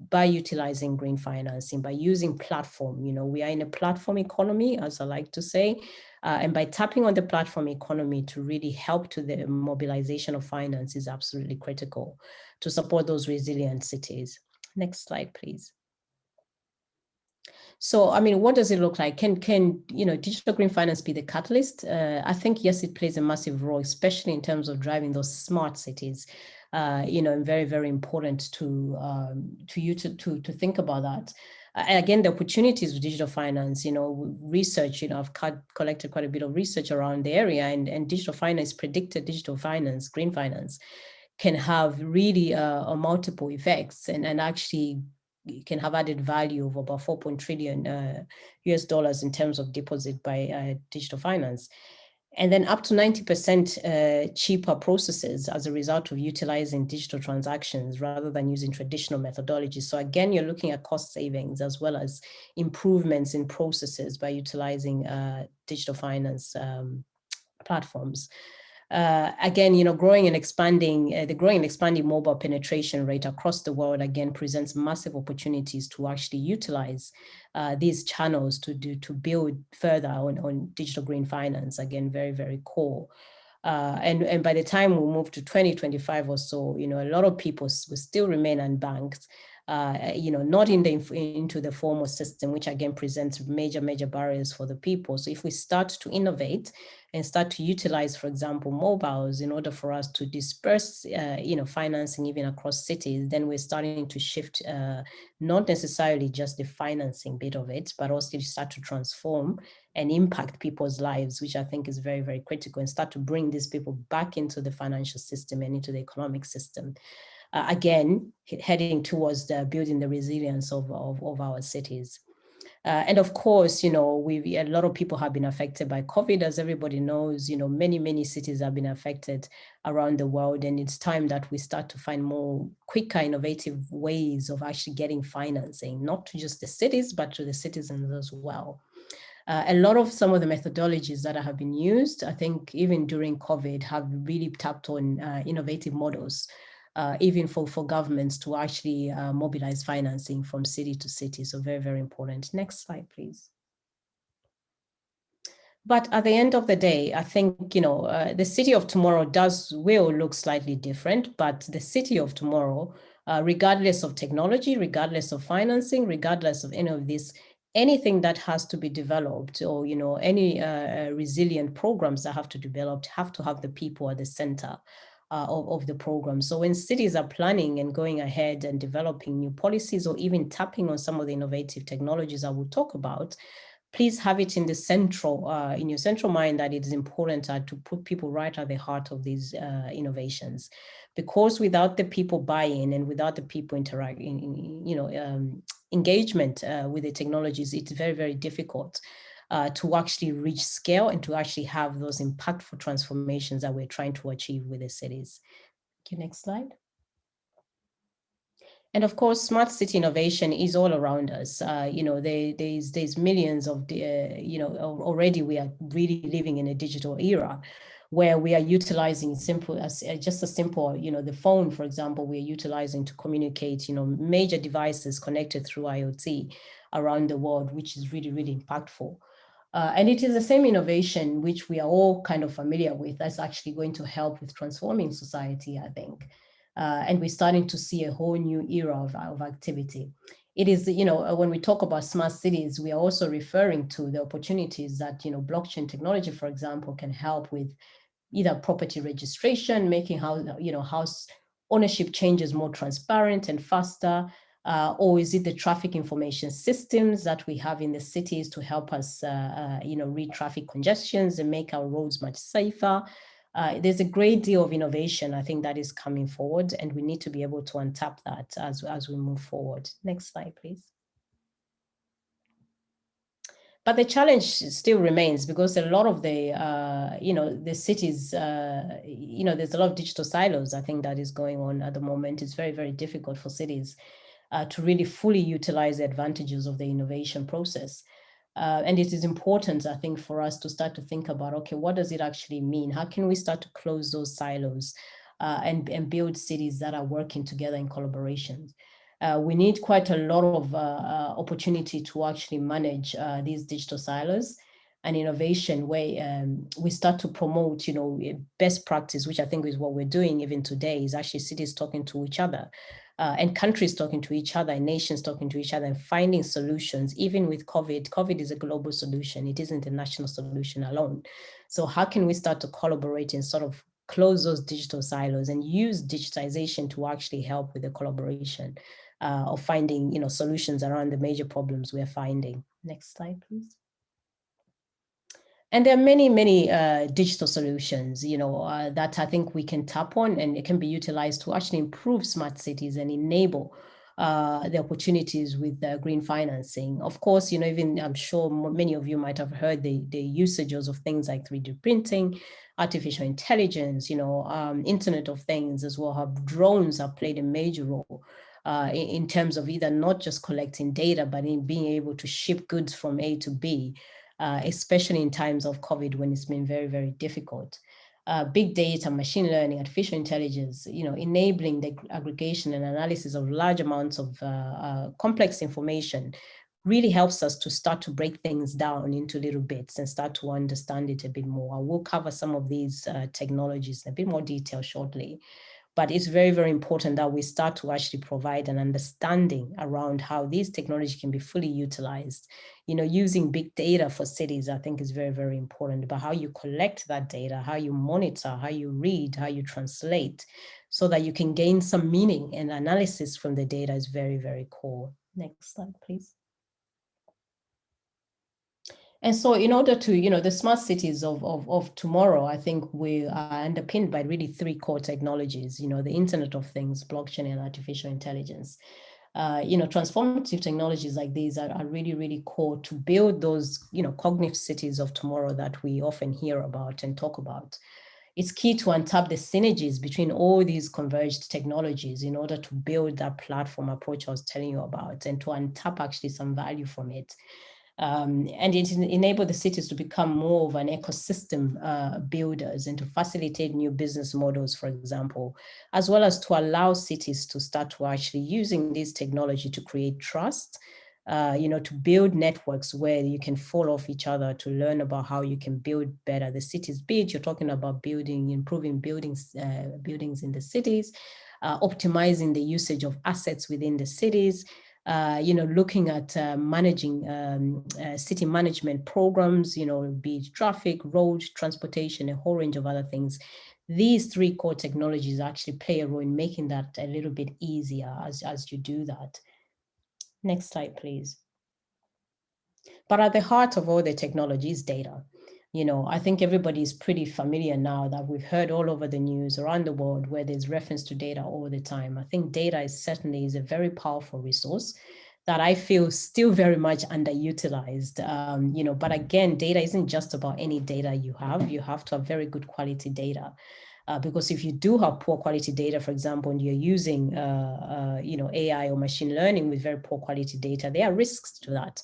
S5: by utilizing green financing, by using platform. We are in a platform economy, as I like to say, and by tapping on the platform economy to really help to the mobilization of finance is absolutely critical to support those resilient cities. Next slide, please. So, what does it look like? Can digital green finance be the catalyst? I think, yes, it plays a massive role, especially in terms of driving those smart cities. And very, very important to think about that. Again, the opportunities with digital finance, research, I've collected quite a bit of research around the area, and digital finance, predicted digital finance, green finance, can have really multiple effects and actually can have added value of about 4 trillion US dollars in terms of deposit by digital finance. And then up to 90% cheaper processes as a result of utilizing digital transactions rather than using traditional methodologies. So again, you're looking at cost savings as well as improvements in processes by utilizing digital finance platforms. Again, you know, growing and expanding, the growing and expanding mobile penetration rate across the world, again, presents massive opportunities to actually utilize these channels to build further on digital green finance. Again, very, very core. And by the time we move to 2025 or so, you know, a lot of people will still remain unbanked, you know, not into the formal system, which again presents major barriers for the people. So if we start to innovate and start to utilize, for example, mobiles in order for us to disperse, you know, financing even across cities, then we're starting to shift not necessarily just the financing bit of it, but also to start to transform and impact people's lives, which I think is very, very critical, and start to bring these people back into the financial system and into the economic system. Again, heading towards building the resilience of our cities. And of course, you know, a lot of people have been affected by COVID, as everybody knows. You know, many cities have been affected around the world, and it's time that we start to find more quicker, innovative ways of actually getting financing, not to just the cities, but to the citizens as well. A lot of some of the methodologies that have been used, I think even during COVID, have really tapped on innovative models, even for governments to actually mobilize financing from city to city. So very, very important. Next slide, please. But at the end of the day, I think, you know, the city of tomorrow will look slightly different, but the city of tomorrow, regardless of technology, regardless of financing, regardless of any of this, anything that has to be developed, or, you know, any resilient programs that have to develop have to have the people at the center of the program. So when cities are planning and going ahead and developing new policies, or even tapping on some of the innovative technologies I will talk about, please have it in the central, in your central mind, that it is important to put people right at the heart of these innovations, because without the people buy-in and without the people interacting, you know, engagement with the technologies, it's very, very difficult to actually reach scale and to actually have those impactful transformations that we're trying to achieve with the cities. Thank you. Next slide. And of course, smart city innovation is all around us. You know, there's millions of, you know, already we are really living in a digital era where we are utilizing just a simple, you know, the phone, for example, we're utilizing to communicate, you know, major devices connected through IoT around the world, which is really, really impactful. And it is the same innovation which we are all kind of familiar with that's actually going to help with transforming society, I think. And we're starting to see a whole new era of activity. It is, you know, when we talk about smart cities, we are also referring to the opportunities that, you know, blockchain technology, for example, can help with either property registration, making house ownership changes more transparent and faster, or is it the traffic information systems that we have in the cities to help us, you know, read traffic congestions and make our roads much safer? There's a great deal of innovation, I think, that is coming forward, and we need to be able to untap that as we move forward. Next slide, please. But the challenge still remains, because a lot of the, you know, the cities, you know, there's a lot of digital silos, I think, that is going on at the moment. It's very, very difficult for cities to really fully utilize the advantages of the innovation process. And it is important, I think, for us to start to think about, okay, what does it actually mean? How can we start to close those silos and build cities that are working together in collaboration? We need quite a lot of opportunity to actually manage these digital silos and innovation, where we start to promote, you know, best practice, which I think is what we're doing even today, is actually cities talking to each other. And countries talking to each other, and nations talking to each other, and finding solutions. Even with COVID, COVID is a global solution. It isn't a national solution alone. So how can we start to collaborate and sort of close those digital silos and use digitization to actually help with the collaboration of finding, you know, solutions around the major problems we're finding? Next slide, please. And there are many, many digital solutions, that I think we can tap on, and it can be utilized to actually improve smart cities and enable the opportunities with green financing. Of course, even I'm sure many of you might have heard the usages of things like 3D printing, artificial intelligence, Internet of Things as well. How drones have played a major role in terms of either not just collecting data, but in being able to ship goods from A to B, especially in times of COVID when it's been very, very difficult. Big data, machine learning, artificial intelligence, enabling the aggregation and analysis of large amounts of complex information really helps us to start to break things down into little bits and start to understand it a bit more. I will cover some of these technologies in a bit more detail shortly. But it's very, very important that we start to actually provide an understanding around how these technologies can be fully utilized. Using big data for cities, I think is very, very important. But how you collect that data, how you monitor, how you read, how you translate, so that you can gain some meaning and analysis from the data is very, very core. Next slide, please. And so in order to, the smart cities of tomorrow, I think we are underpinned by really 3 core technologies, the Internet of Things, blockchain, and artificial intelligence. Transformative technologies like these are really, really core to build those, cognitive cities of tomorrow that we often hear about and talk about. It's key to untap the synergies between all these converged technologies in order to build that platform approach I was telling you about, and to untap actually some value from it. And it enabled the cities to become more of an ecosystem builders and to facilitate new business models, for example, as well as to allow cities to start to actually using this technology to create trust, to build networks where you can fall off each other, to learn about how you can build better. The cities bid, you're talking about improving buildings in the cities, optimizing the usage of assets within the cities, looking at managing city management programs, be it traffic, road, transportation, a whole range of other things. These 3 core technologies actually play a role in making that a little bit easier as you do that. Next slide, please. But at the heart of all the technology is data. I think everybody is pretty familiar now that we've heard all over the news around the world where there's reference to data all the time. I think data certainly is a very powerful resource that I feel still very much underutilized. But again, data isn't just about any data you have. You have to have very good quality data. Because if you do have poor quality data, for example, and you're using AI or machine learning with very poor quality data, there are risks to that.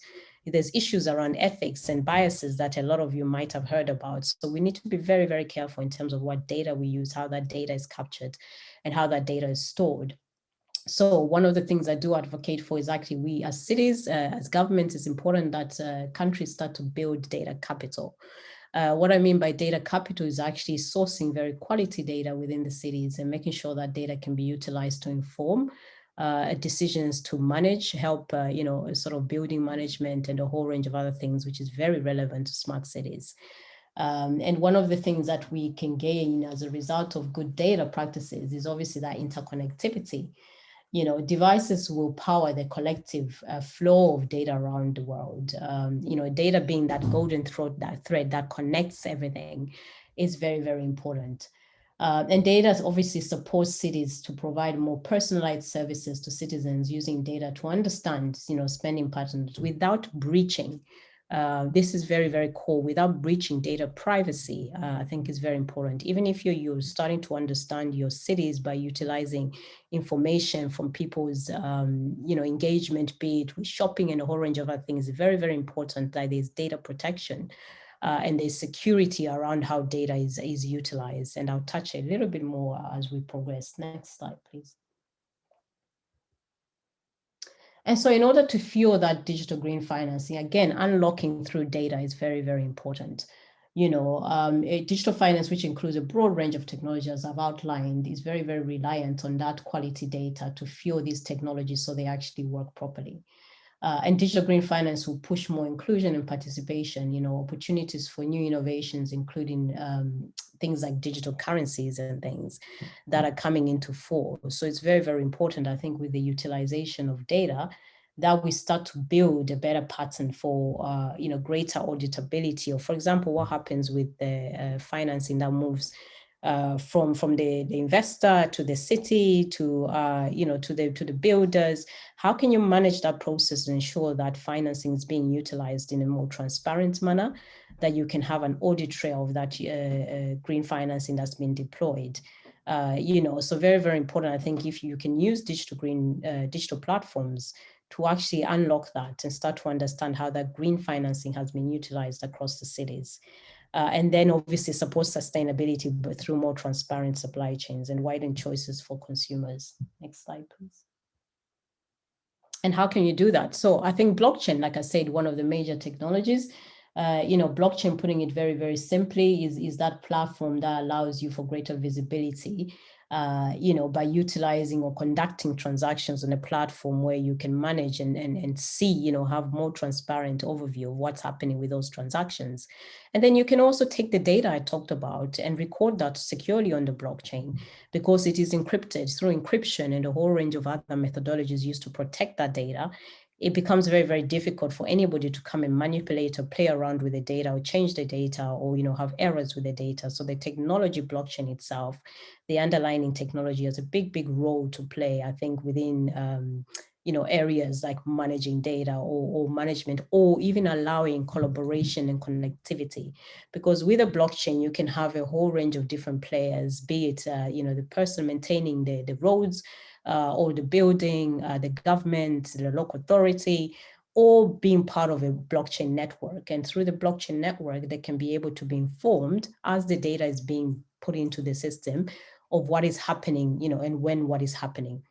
S5: There's issues around ethics and biases that a lot of you might have heard about. So we need to be very, very careful in terms of what data we use, how that data is captured, and how that data is stored. So one of the things I do advocate for is actually we as cities, as governments, it's important that countries start to build data capital. What I mean by data capital is actually sourcing very quality data within the cities and making sure that data can be utilized to inform decisions to manage, help, sort of building management and a whole range of other things, which is very relevant to smart cities. And one of the things that we can gain as a result of good data practices is obviously that interconnectivity. Devices will power the collective flow of data around the world. Data being that golden thread that connects everything is very, very important. And data obviously supports cities to provide more personalized services to citizens using data to understand, spending patterns without breaching. This is very, very core. Without breaching data privacy, I think is very important. Even if you're starting to understand your cities by utilizing information from people's, engagement, be it with shopping and a whole range of other things, it's very, very important that there's data protection. And there's security around how data is utilized. And I'll touch a little bit more as we progress. Next slide, please. And so in order to fuel that digital green financing, again, unlocking through data is very, very important. Digital finance, which includes a broad range of technologies, as I've outlined, is very, very reliant on that quality data to fuel these technologies so they actually work properly. And digital green finance will push more inclusion and participation, opportunities for new innovations, including things like digital currencies and things that are coming into force. So it's very, very important, I think, with the utilization of data, that we start to build a better pattern for greater auditability. Or for example, what happens with the financing that moves from the investor to the city to to the builders. How can you manage that process and ensure that financing is being utilized in a more transparent manner, that you can have an audit trail of that green financing that's been deployed? So very, very important. I think if you can use digital platforms to actually unlock that and start to understand how that green financing has been utilized across the cities. And then obviously support sustainability, but through more transparent supply chains and widen choices for consumers. Next slide, please. And how can you do that? So I think blockchain, like I said, one of the major technologies, blockchain, putting it very, very simply, is that platform that allows you for greater visibility, by utilizing or conducting transactions on a platform where you can manage and see, have more transparent overview of what's happening with those transactions. And then you can also take the data I talked about and record that securely on the blockchain, because it is encrypted through encryption and a whole range of other methodologies used to protect that data. It becomes very, very difficult for anybody to come and manipulate or play around with the data or change the data or, have errors with the data. So the technology blockchain itself, the underlying technology, has a big, big role to play, I think, within, areas like managing data or management, or even allowing collaboration and connectivity. Because with a blockchain, you can have a whole range of different players, be it, the person maintaining the roads, or the building, the government, the local authority, all being part of a blockchain network. And through the blockchain network, they can be able to be informed as the data is being put into the system of what is happening, and when what is happening.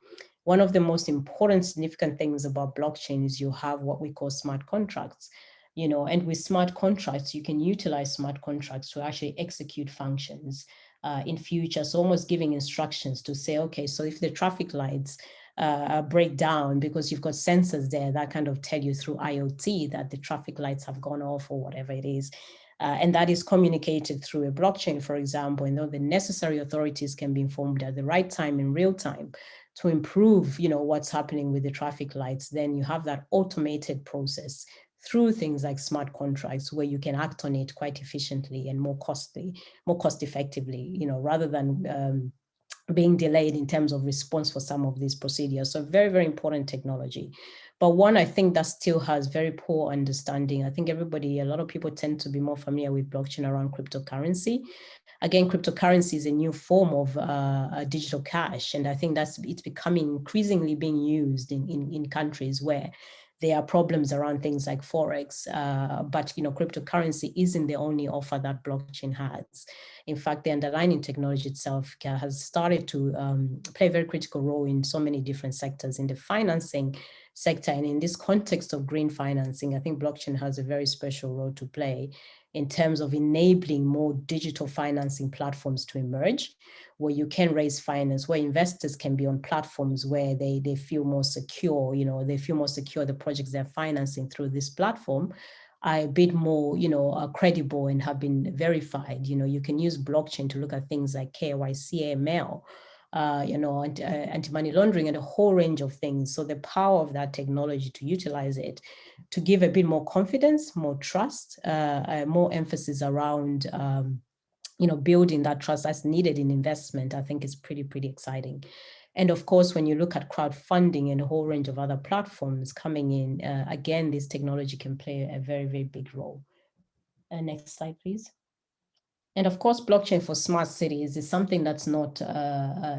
S5: One of the most important, significant things about blockchain is you have what we call smart contracts. And with smart contracts, you can utilize smart contracts to actually execute functions in future. So almost giving instructions to say, okay, so if the traffic lights break down, because you've got sensors there that kind of tell you through IoT that the traffic lights have gone off or whatever it is, and that is communicated through a blockchain, for example, and the necessary authorities can be informed at the right time in real time to improve, what's happening with the traffic lights. Then you have that automated process through things like smart contracts, where you can act on it quite efficiently and more cost effectively, rather than being delayed in terms of response for some of these procedures. So very, very important technology. But one I think that still has very poor understanding. I think a lot of people tend to be more familiar with blockchain around cryptocurrency. Again, cryptocurrency is a new form of digital cash. And I think it's becoming increasingly being used in countries where there are problems around things like Forex, but cryptocurrency isn't the only offer that blockchain has. In fact, the underlying technology itself has started to play a very critical role in so many different sectors, in the financing sector. And in this context of green financing, I think blockchain has a very special role to play in terms of enabling more digital financing platforms to emerge, where you can raise finance, where investors can be on platforms where they feel more secure, they feel more secure the projects they're financing through this platform are a bit more, credible and have been verified. You can use blockchain to look at things like KYC, AML, anti-money laundering, and a whole range of things. So the power of that technology to utilize it, to give a bit more confidence, more trust, more emphasis around, building that trust that's needed in investment, I think is pretty exciting. And of course, when you look at crowdfunding and a whole range of other platforms coming in, again, this technology can play a very, very big role. Next slide, please. And of course, blockchain for smart cities is something that's not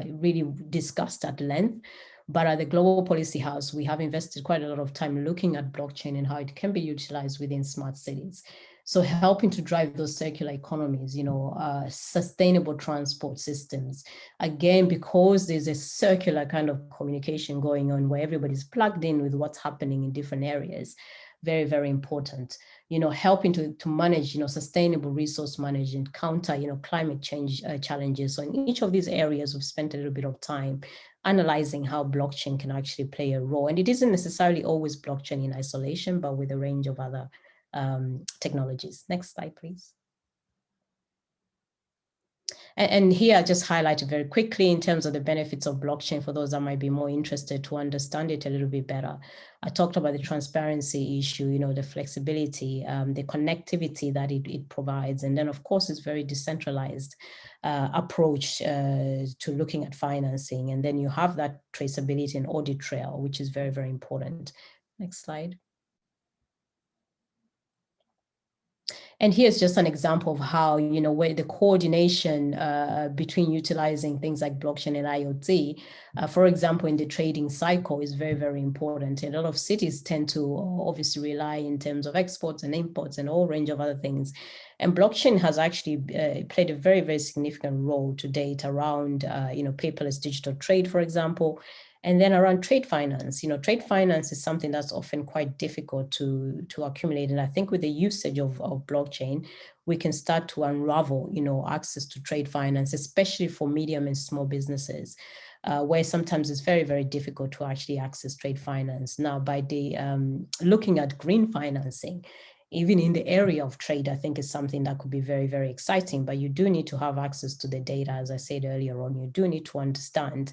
S5: really discussed at length. But at the Global Policy House, we have invested quite a lot of time looking at blockchain and how it can be utilized within smart cities. So helping to drive those circular economies, sustainable transport systems. Again, because there's a circular kind of communication going on where everybody's plugged in with what's happening in different areas. Very, very important. Helping to manage, sustainable resource management, counter, climate change challenges. So in each of these areas, we've spent a little bit of time analyzing how blockchain can actually play a role. And it isn't necessarily always blockchain in isolation, but with a range of other technologies. Next slide, please. And here I just highlighted very quickly in terms of the benefits of blockchain for those that might be more interested to understand it a little bit better. I talked about the transparency issue, you know, the flexibility, the connectivity that it provides. And then of course it's very decentralized approach to looking at financing. And then you have that traceability and audit trail, which is very, very important. Next slide. And here's just an example of how, you know, where the coordination between utilizing things like blockchain and IoT, for example, in the trading cycle is very, very important. And a lot of cities tend to obviously rely in terms of exports and imports and a whole range of other things. And blockchain has actually played a very, very significant role to date around, you know, paperless digital trade, for example. And then around trade finance, you know, trade finance is something that's often quite difficult to accumulate. And I think with the usage of blockchain, we can start to unravel, you know, access to trade finance, especially for medium and small businesses, where sometimes it's very, very difficult to actually access trade finance. Now, by the looking at green financing, even in the area of trade, I think is something that could be very, very exciting, but you do need to have access to the data. As I said earlier on, you do need to understand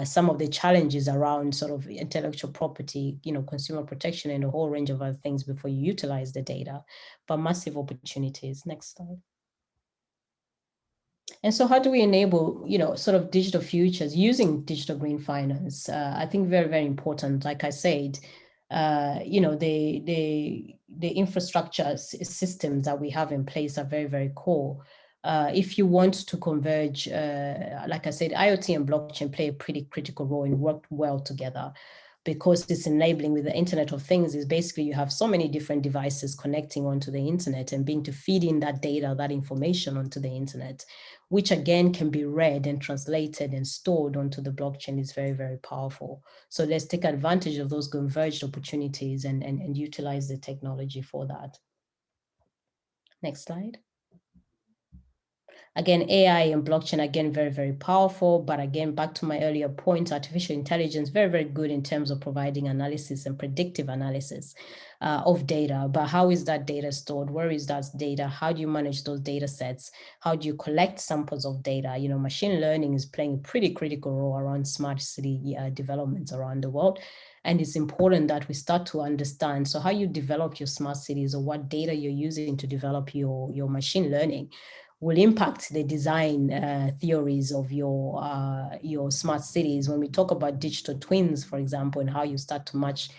S5: some of the challenges around sort of intellectual property, you know, consumer protection and a whole range of other things before you utilize the data, but massive opportunities. Next slide. And so how do we enable, you know, sort of digital futures using digital green finance? I think very, very important. Like I said, you know, the infrastructure systems that we have in place are very, very core. If you want to converge, like I said, IoT and blockchain play a pretty critical role and work well together, because it's enabling with the Internet of Things is basically you have so many different devices connecting onto the internet and being to feed in that data, that information onto the internet, which again can be read and translated and stored onto the blockchain is very, very powerful. So let's take advantage of those converged opportunities and utilize the technology for that. Next slide. Again, AI and blockchain, again, very, very powerful. But again, back to my earlier point, artificial intelligence, very, very good in terms of providing analysis and predictive analysis of data. But how is that data stored? Where is that data? How do you manage those data sets? How do you collect samples of data? You know, machine learning is playing a pretty critical role around smart city developments around the world. And it's important that we start to understand, so how you develop your smart cities or what data you're using to develop your machine learning will impact the design theories of your smart cities. When we talk about digital twins, for example, and how you start to match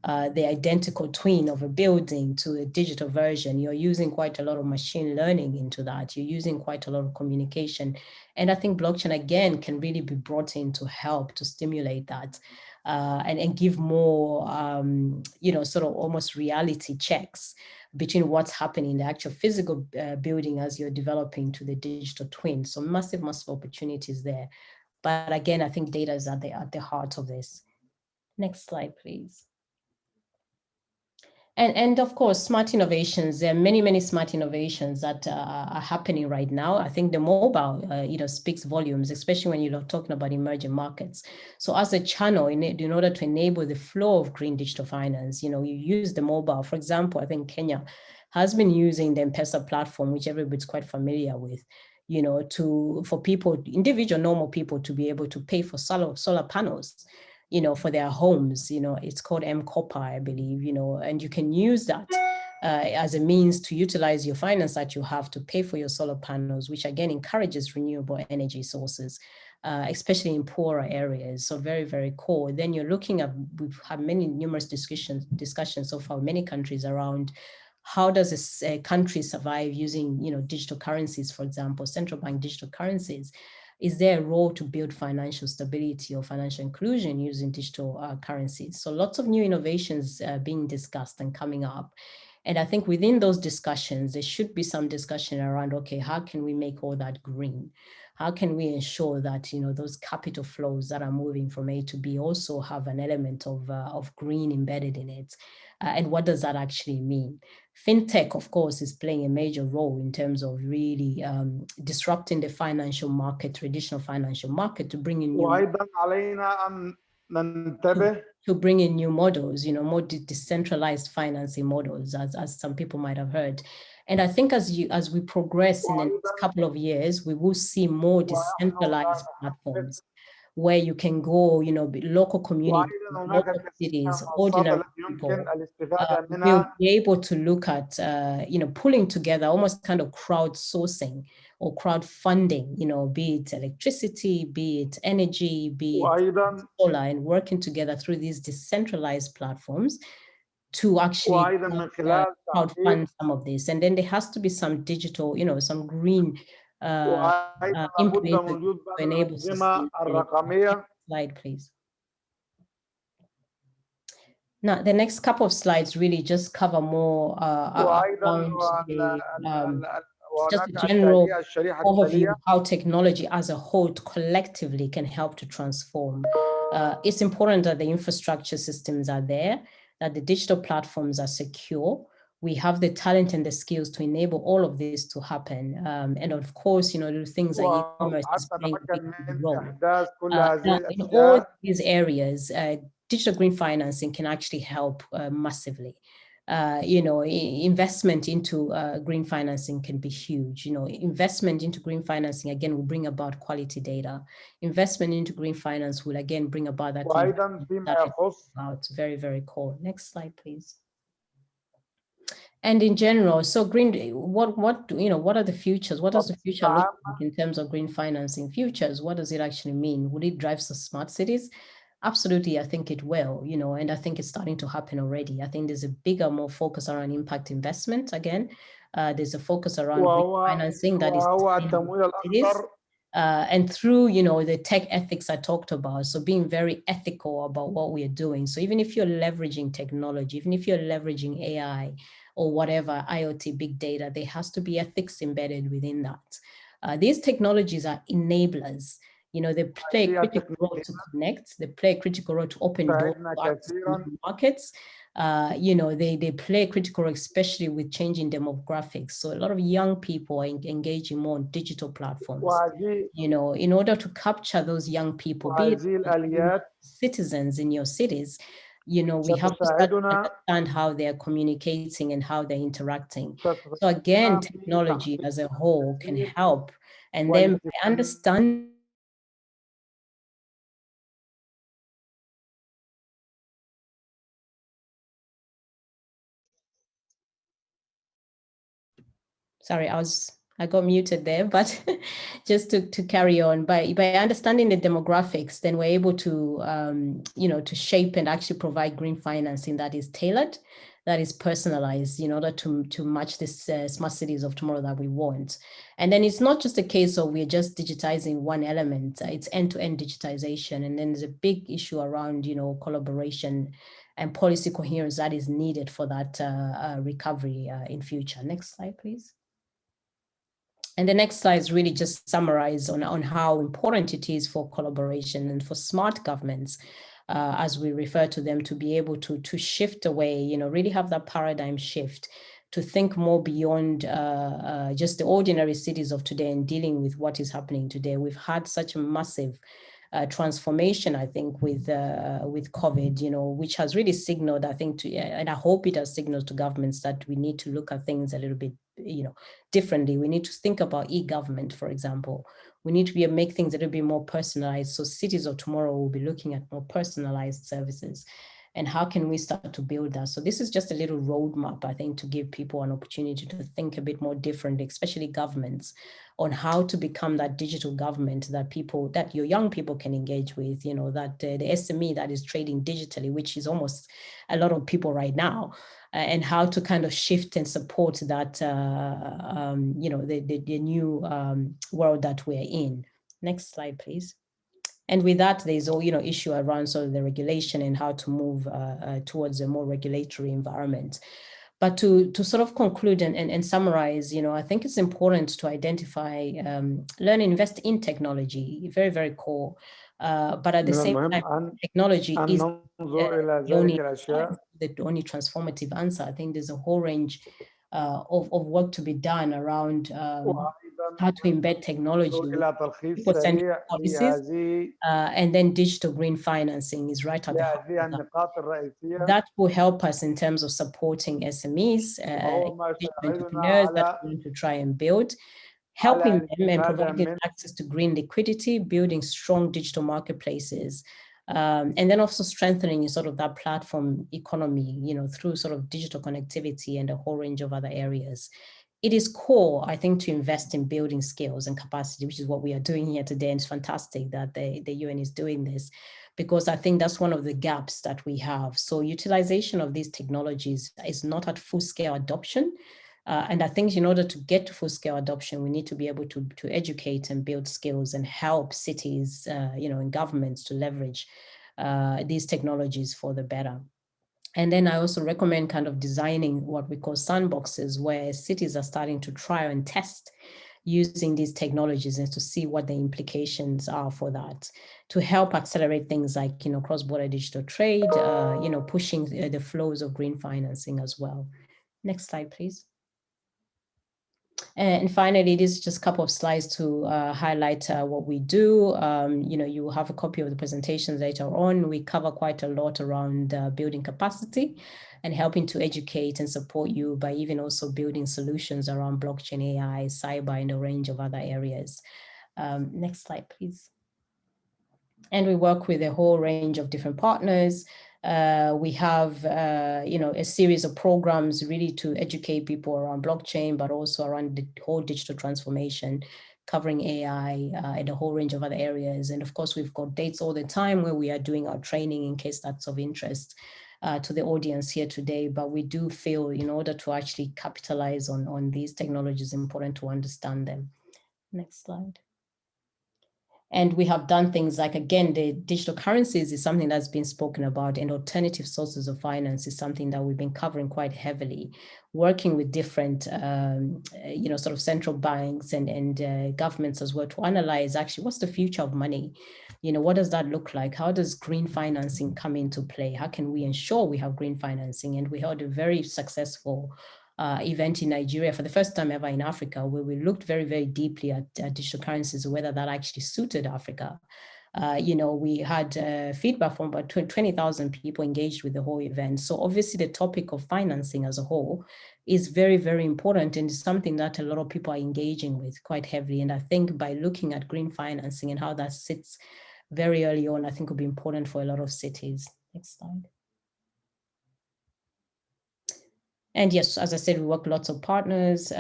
S5: the identical twin of a building to a digital version, you're using quite a lot of machine learning into that. You're using quite a lot of communication. And I think blockchain, again, can really be brought in to help to stimulate that and give more, you know, sort of almost reality checks between what's happening in the actual physical building as you're developing to the digital twin. So massive, massive opportunities there. But again, I think data is at the heart of this. Next slide, please. And of course, smart innovations, there are many, many smart innovations that are happening right now. I think the mobile, you know, speaks volumes, especially when you're talking about emerging markets. So as a channel, in order to enable the flow of green digital finance, you know, you use the mobile. For example, I think Kenya has been using the M-Pesa platform, which everybody's quite familiar with, you know, for people, individual normal people to be able to pay for solar panels, you know, for their homes. You know, it's called M-Copper, I believe, you know, and you can use that as a means to utilize your finance that you have to pay for your solar panels, which again encourages renewable energy sources, especially in poorer areas. So very, very cool. Then you're looking at, we've had numerous discussions so far, many countries around how does a country survive using, you know, digital currencies, for example, central bank digital currencies. Is there a role to build financial stability or financial inclusion using digital currencies? So lots of new innovations being discussed and coming up. And I think within those discussions, there should be some discussion around, okay, how can we make all that green? How can we ensure that, you know, those capital flows that are moving from A to B also have an element of green embedded in it? And what does that actually mean? Fintech, of course, is playing a major role in terms of really disrupting the financial market, traditional financial market, to bring in new.
S4: وأيضا علينا أن ننتبه
S5: to bring in new models, more decentralized financing models, as some people might have heard. And I think as we progress in the next couple of years, we will see more decentralized platforms where you can go, local communities, local cities, ordinary people will be able to look at, pulling together, almost kind of crowdsourcing or crowdfunding, be it electricity, be it energy, be it solar, and working together through these decentralized platforms to actually crowdfund some of this. And then there has to be some digital, some green input to enable sustainability. Slide, please. Now, the next couple of slides really just cover more around just a general overview of how technology as a whole collectively can help to transform. It's important that the infrastructure systems are there, that the digital platforms are secure. We have the talent and the skills to enable all of this to happen. And of course, the things like e-commerce is playing a big role. In all these areas, digital green financing can actually help massively. Investment into green financing can be huge. Investment into green financing, again, will bring about quality data. Investment into green finance will, again, bring about that. It's very, very cool. Next slide, please. And in general, so green, what are the futures? What does the future look like in terms of green financing futures? What does it actually mean? Would it drive some smart cities? Absolutely, I think it will, and I think it's starting to happen already. I think there's a bigger, more focus around impact investment. Again, there's a focus around green financing that is and through, the tech ethics I talked about. So being very ethical about what we are doing. So even if you're leveraging technology, even if you're leveraging AI or whatever, IoT, big data, there has to be ethics embedded within that. These technologies are enablers. They play a critical role to connect. They play a critical role to open doors to access new markets. They play a critical role, especially with changing demographics. So a lot of young people are engaging more on digital platforms. In order to capture those young people, be it citizens in your cities, we have to start to understand how they're communicating and how they're interacting. So again, technology as a whole can help. And then understand sorry, I got muted there, but just to carry on, by understanding the demographics, then we're able to, to shape and actually provide green financing that is tailored, that is personalized in order to match this smart cities of tomorrow that we want. And then it's not just a case of we're just digitizing one element, it's end-to-end digitization. And then there's a big issue around, collaboration and policy coherence that is needed for that recovery in future. Next slide, please. And the next slides really just summarize on how important it is for collaboration and for smart governments, as we refer to them, to be able to shift away, really have that paradigm shift, to think more beyond just the ordinary cities of today and dealing with what is happening today. We've had such a massive transformation, I think, with COVID, which has really signaled, I think, and I hope it has signaled to governments that we need to look at things a little bit, differently. We need to think about e-government, for example. We need to make things a little bit more personalized. So cities of tomorrow will be looking at more personalized services. And how can we start to build that? So this is just a little roadmap, I think, to give people an opportunity to think a bit more differently, especially governments, on how to become that digital government that your young people can engage with, that the SME that is trading digitally, which is almost a lot of people right now, and how to kind of shift and support that, the new world that we're in. Next slide, please. And with that, there's all, issue around sort of the regulation and how to move towards a more regulatory environment. But to sort of conclude and summarize, I think it's important to identify, learn and invest in technology, very, very core. But at the same time, technology is the only transformative answer. I think there's a whole range of work to be done around how to embed technology with
S4: إلى تلخيص
S5: people-centric
S4: سريع في
S5: policies,
S4: هذه
S5: and then digital green financing is right at the heart
S4: هذه
S5: of that.
S4: النقاط الرئيسية.
S5: That will help us in terms of supporting SMEs,
S4: وهو ما سيعيننا
S5: entrepreneurs that
S4: على
S5: want to try and build, helping them and
S4: الاستفادة
S5: providing
S4: من
S5: access to green liquidity, building strong digital marketplaces, and then also strengthening sort of that platform economy, you know, through sort of digital connectivity and a whole range of other areas. It is core, I think, to invest in building skills and capacity, which is what we are doing here today. And it's fantastic that the UN is doing this, because I think that's one of the gaps that we have. So utilization of these technologies is not at full scale adoption. And I think in order to get to full scale adoption, we need to be able to educate and build skills and help cities, you know, and governments to leverage these technologies for the better. And then I also recommend kind of designing what we call sandboxes, where cities are starting to try and test using these technologies and to see what the implications are for that, to help accelerate things like, you know, cross-border digital trade, you know, pushing the flows of green financing as well. Next slide, please. And finally, this is just a couple of slides to highlight what we do. You know, you will have a copy of the presentations later on. We cover quite a lot around building capacity and helping to educate and support you by even also building solutions around blockchain, AI, cyber, and a range of other areas. Next slide, please. And we work with a whole range of different partners. We have, you know, a series of programs really to educate people around blockchain, but also around the whole digital transformation, covering AI and a whole range of other areas. And of course, we've got dates all the time where we are doing our training in case that's of interest to the audience here today. But we do feel in order to actually capitalize on these technologies, it's important to understand them. Next slide. And we have done things like, again, the digital currencies is something that's been spoken about, and alternative sources of finance is something that we've been covering quite heavily, working with different, you know, sort of central banks and governments as well to analyze actually what's the future of money. You know, what does that look like? How does green financing come into play? How can we ensure we have green financing? And we held a very successful event in Nigeria for the first time ever in Africa, where we looked very, very deeply at digital currencies, whether that actually suited Africa. You know, we had feedback from about 20,000 people engaged with the whole event. So obviously the topic of financing as a whole is very, very important, and it's something that a lot of people are engaging with quite heavily. And I think by looking at green financing and how that sits very early on, I think will be important for a lot of cities. Next slide. And yes, as I said, we work with lots of partners.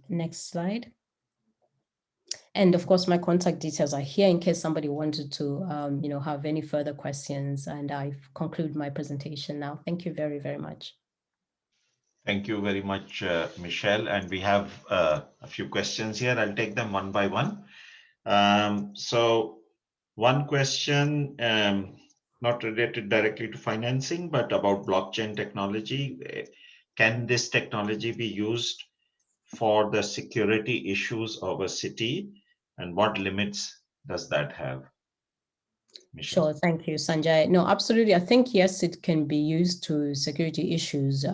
S5: Next slide. And of course, my contact details are here in case somebody wanted to, you know, have any further questions. And I conclude my presentation now. Thank you very, very much.
S2: Thank you very much, Michelle. And we have a few questions here. I'll take them one by one. So one question, not related directly to financing, but about blockchain technology. Can this technology be used for the security issues of a city, and what limits does that have? Michelle.
S5: Sure, thank you, Sanjay. No, absolutely. I think, yes, it can be used to security issues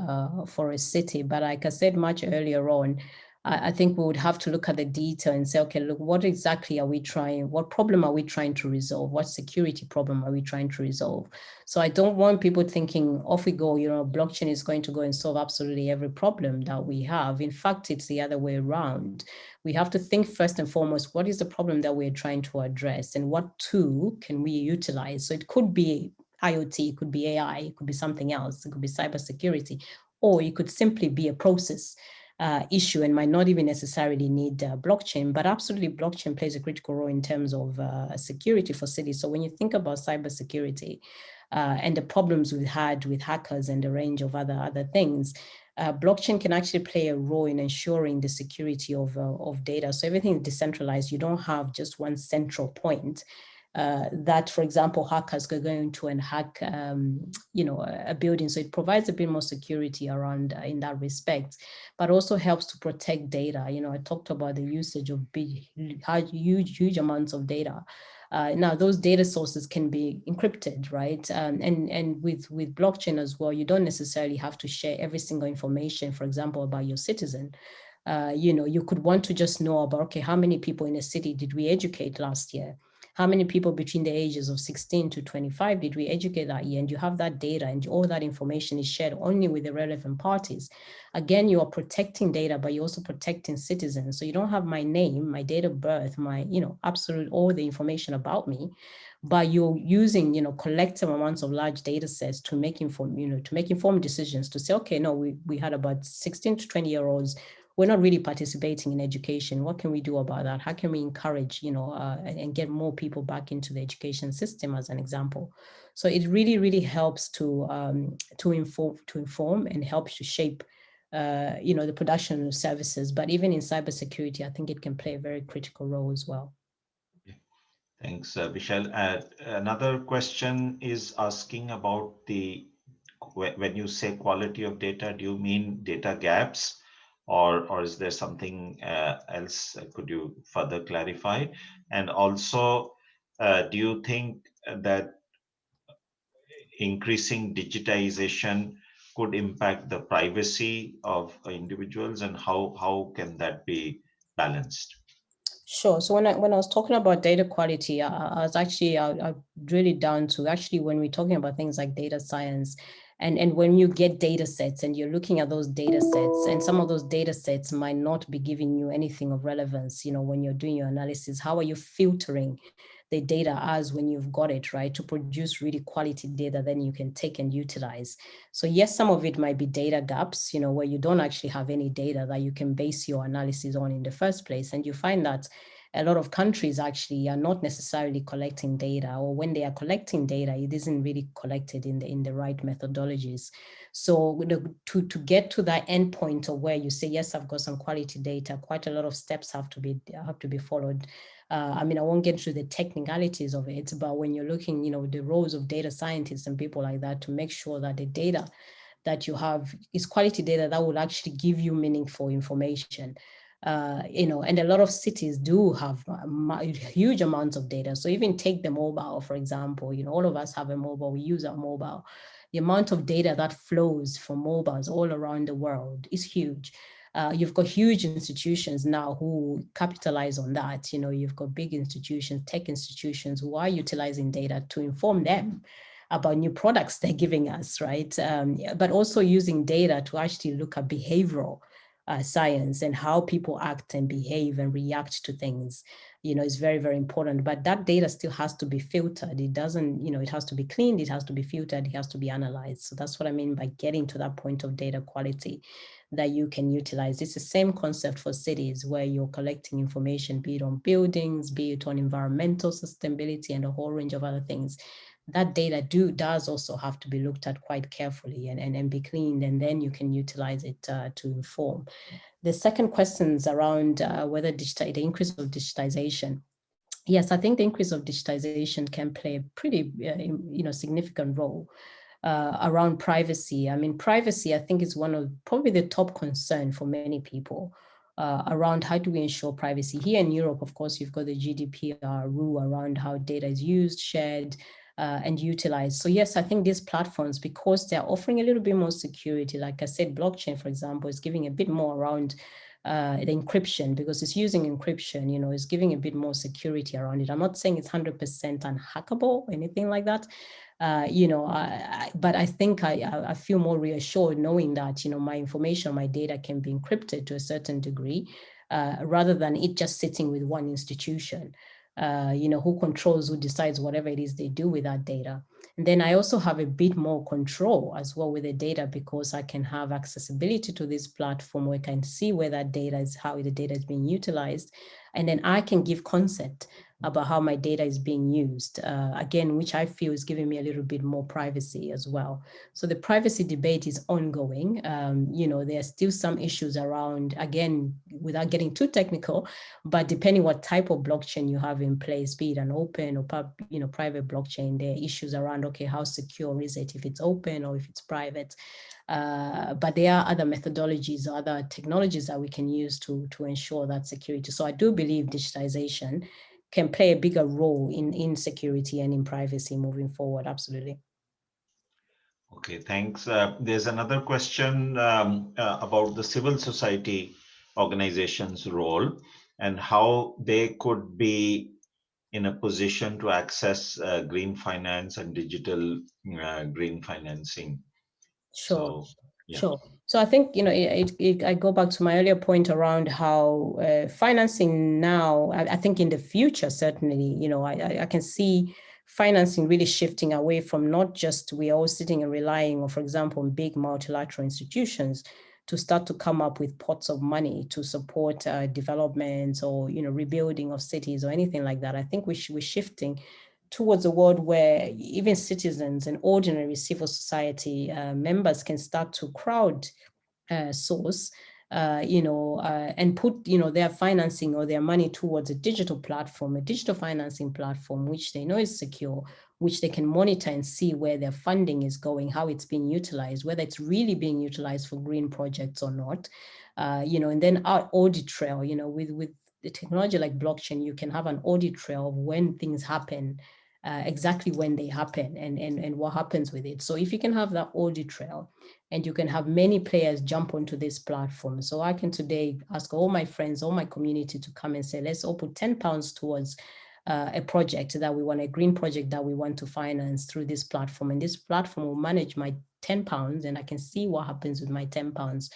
S5: for a city, but like I said much earlier on, I think we would have to look at the detail and say, okay, look, what exactly are we trying, what problem are we trying to resolve? What security problem are we trying to resolve? So I don't want people thinking, off we go, you know, blockchain is going to go and solve absolutely every problem that we have. In fact, it's the other way around. We have to think first and foremost, what is the problem that we're trying to address and what tool can we utilize? So it could be IoT, it could be AI, it could be something else, it could be cybersecurity, or it could simply be a process issue and might not even necessarily need blockchain, but absolutely blockchain plays a critical role in terms of security for cities. So when you think about cybersecurity and the problems we've had with hackers and a range of other things, blockchain can actually play a role in ensuring the security of data. So everything is decentralized. You don't have just one central point that, for example, hackers could go into and hack, you know, a building. So it provides a bit more security around in that respect, but also helps to protect data. You know, I talked about the usage of huge amounts of data. Now, those data sources can be encrypted, right? And with blockchain as well, you don't necessarily have to share every single information, for example, about your citizen. You could want to just know about, okay, how many people in a city did we educate last year? How many people between the ages of 16 to 25 did we educate that year? And you have that data, and all that information is shared only with the relevant parties. Again, you are protecting data, but you're also protecting citizens. So you don't have my name, my date of birth, my, absolute all the information about me, but you're using, collective amounts of large data sets to make informed decisions, to say, okay, no, we had about 16 to 20-year-olds. We're not really participating in education. What can we do about that? How can we encourage, and get more people back into the education system, as an example? So it really, really helps to inform and helps to shape, the production of services. But even in cybersecurity, I think it can play a very critical role as well.
S2: Thanks, Vishal. Another question is asking about when you say quality of data, do you mean data gaps, or is there something else? Could you further clarify? And also, do you think that increasing digitization could impact the privacy of individuals, and how can that be balanced?
S5: Sure. So when I was talking about data quality, I was actually I drill it down to actually when we're talking about things like data science, and when you get data sets and you're looking at those data sets, and some of those data sets might not be giving you anything of relevance, when you're doing your analysis, how are you filtering the data as when you've got it, right, to produce really quality data then you can take and utilize? So yes, some of it might be data gaps, where you don't actually have any data that you can base your analysis on in the first place. And you find that a lot of countries actually are not necessarily collecting data, or when they are collecting data, it isn't really collected in the right methodologies. So to get to that end point of where you say, yes, I've got some quality data, quite a lot of steps have to be followed. I won't get into the technicalities of it, but when you're looking, the roles of data scientists and people like that, to make sure that the data that you have is quality data that will actually give you meaningful information. And a lot of cities do have huge amounts of data. So even take the mobile, for example, all of us have a mobile, we use our mobile. The amount of data that flows from mobiles all around the world is huge. You've got huge institutions now who capitalize on that. You've got big institutions, tech institutions, who are utilizing data to inform them about new products they're giving us, right? But also using data to actually look at behavioral science and how people act and behave and react to things, is very, very important. But that data still has to be filtered. It doesn't, it has to be cleaned, it has to be filtered, it has to be analyzed. So that's what I mean by getting to that point of data quality that you can utilize. It's the same concept for cities, where you're collecting information, be it on buildings, be it on environmental sustainability, and a whole range of other things. That data does also have to be looked at quite carefully and be cleaned, and then you can utilize it to inform. The second question is around whether the increase of digitization. Yes, I think the increase of digitization can play a pretty significant role around privacy. Privacy, I think, is one of probably the top concern for many people. Around how do we ensure privacy. Here in Europe, of course, you've got the GDPR rule around how data is used, shared, and utilized. So yes, I think these platforms, because they're offering a little bit more security, like I said, blockchain, for example, is giving a bit more around the encryption, because it's using encryption, is giving a bit more security around it. I'm not saying it's 100% unhackable or anything like that. But I think I feel more reassured knowing that, my information, my data can be encrypted to a certain degree, rather than it just sitting with one institution, who controls, who decides whatever it is they do with that data. And then I also have a bit more control as well with the data, because I can have accessibility to this platform, where I can see where that data is, how the data is being utilized. And then I can give consent about how my data is being used, again, which I feel is giving me a little bit more privacy as well. So the privacy debate is ongoing. There are still some issues around, again, without getting too technical, but depending what type of blockchain you have in place, be it an open or private blockchain, there are issues around, okay, how secure is it if it's open or if it's private? But there are other methodologies or other technologies that we can use to ensure that security. So I do believe digitization can play a bigger role in security and in privacy moving forward. Absolutely.
S2: Okay, thanks. There's another question about the civil society organizations' role and how they could be in a position to access green finance and digital green financing.
S5: Sure.
S2: So, yeah.
S5: Sure. So I think, I go back to my earlier point around how financing now, I think in the future, certainly, I can see financing really shifting away from not just we are all sitting and relying on, for example, on big multilateral institutions to start to come up with pots of money to support development or, rebuilding of cities or anything like that. I think we're shifting towards a world where even citizens and ordinary civil society members can start to crowd source, and put, their financing or their money towards a digital platform, a digital financing platform, which they know is secure, which they can monitor and see where their funding is going, how it's being utilized, whether it's really being utilized for green projects or not, and then our audit trail, with the technology like blockchain, you can have an audit trail of when things happen, exactly when they happen and what happens with it. So if you can have that audit trail and you can have many players jump onto this platform. So I can today ask all my friends, all my community to come and say, let's all put £10 towards a project that we want, a green project that we want to finance through this platform. And this platform will manage my £10 and I can see what happens with my £10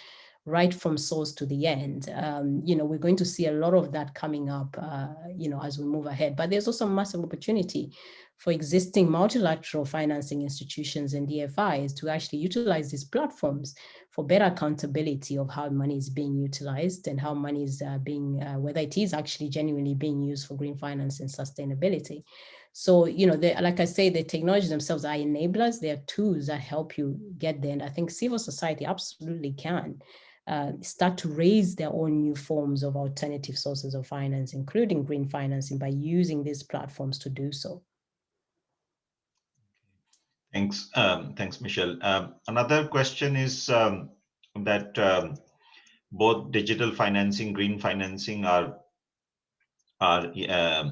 S5: right from source to the end. We're going to see a lot of that coming up, as we move ahead. But there's also massive opportunity for existing multilateral financing institutions and DFIs to actually utilize these platforms for better accountability of how money is being utilized and how money is being, whether it is actually genuinely being used for green finance and sustainability. So, like I say, the technologies themselves are enablers. They are tools that help you get there. And I think civil society absolutely can start to raise their own new forms of alternative sources of finance, including green financing, by using these platforms to do so.
S2: Thanks, Michelle. Another question is that both digital financing, green financing are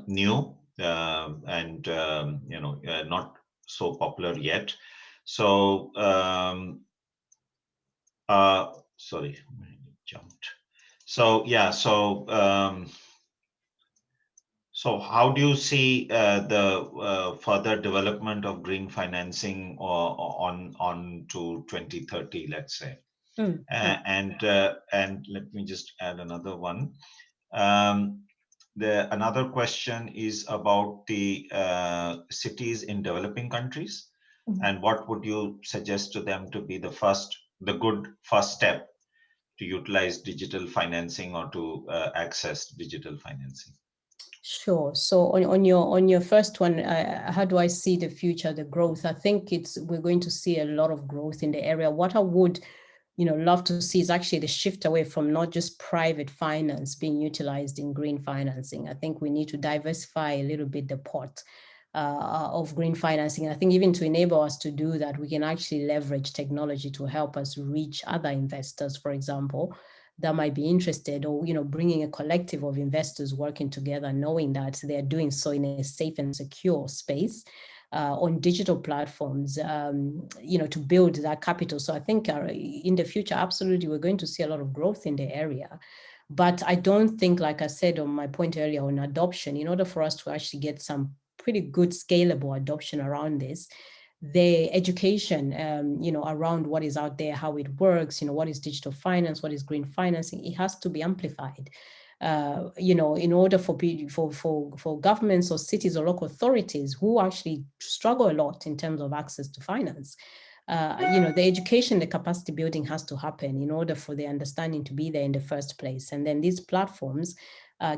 S2: new and not so popular yet. So, sorry, I jumped. So yeah, so how do you see the further development of green financing on to 2030, let's say? And let me just add another one. Another question is about the cities in developing countries, and what would you suggest to them to be the good first step to utilize digital financing or to access digital financing?
S5: Sure. So on your first one, how do I see the future, the growth? I think we're going to see a lot of growth in the area. What I would love to see is actually the shift away from not just private finance being utilized in green financing. I think we need to diversify a little bit the pot of green financing. And I think even to enable us to do that, we can actually leverage technology to help us reach other investors, for example, that might be interested, or bringing a collective of investors working together, knowing that they're doing so in a safe and secure space on digital platforms, to build that capital. So I think in the future, absolutely, we're going to see a lot of growth in the area. But I don't think, like I said on my point earlier on adoption, in order for us to actually get some pretty good scalable adoption around this, the education, around what is out there, how it works, what is digital finance, what is green financing, it has to be amplified. In order for governments or cities or local authorities who actually struggle a lot in terms of access to finance, the education, the capacity building has to happen in order for the understanding to be there in the first place. And then these platforms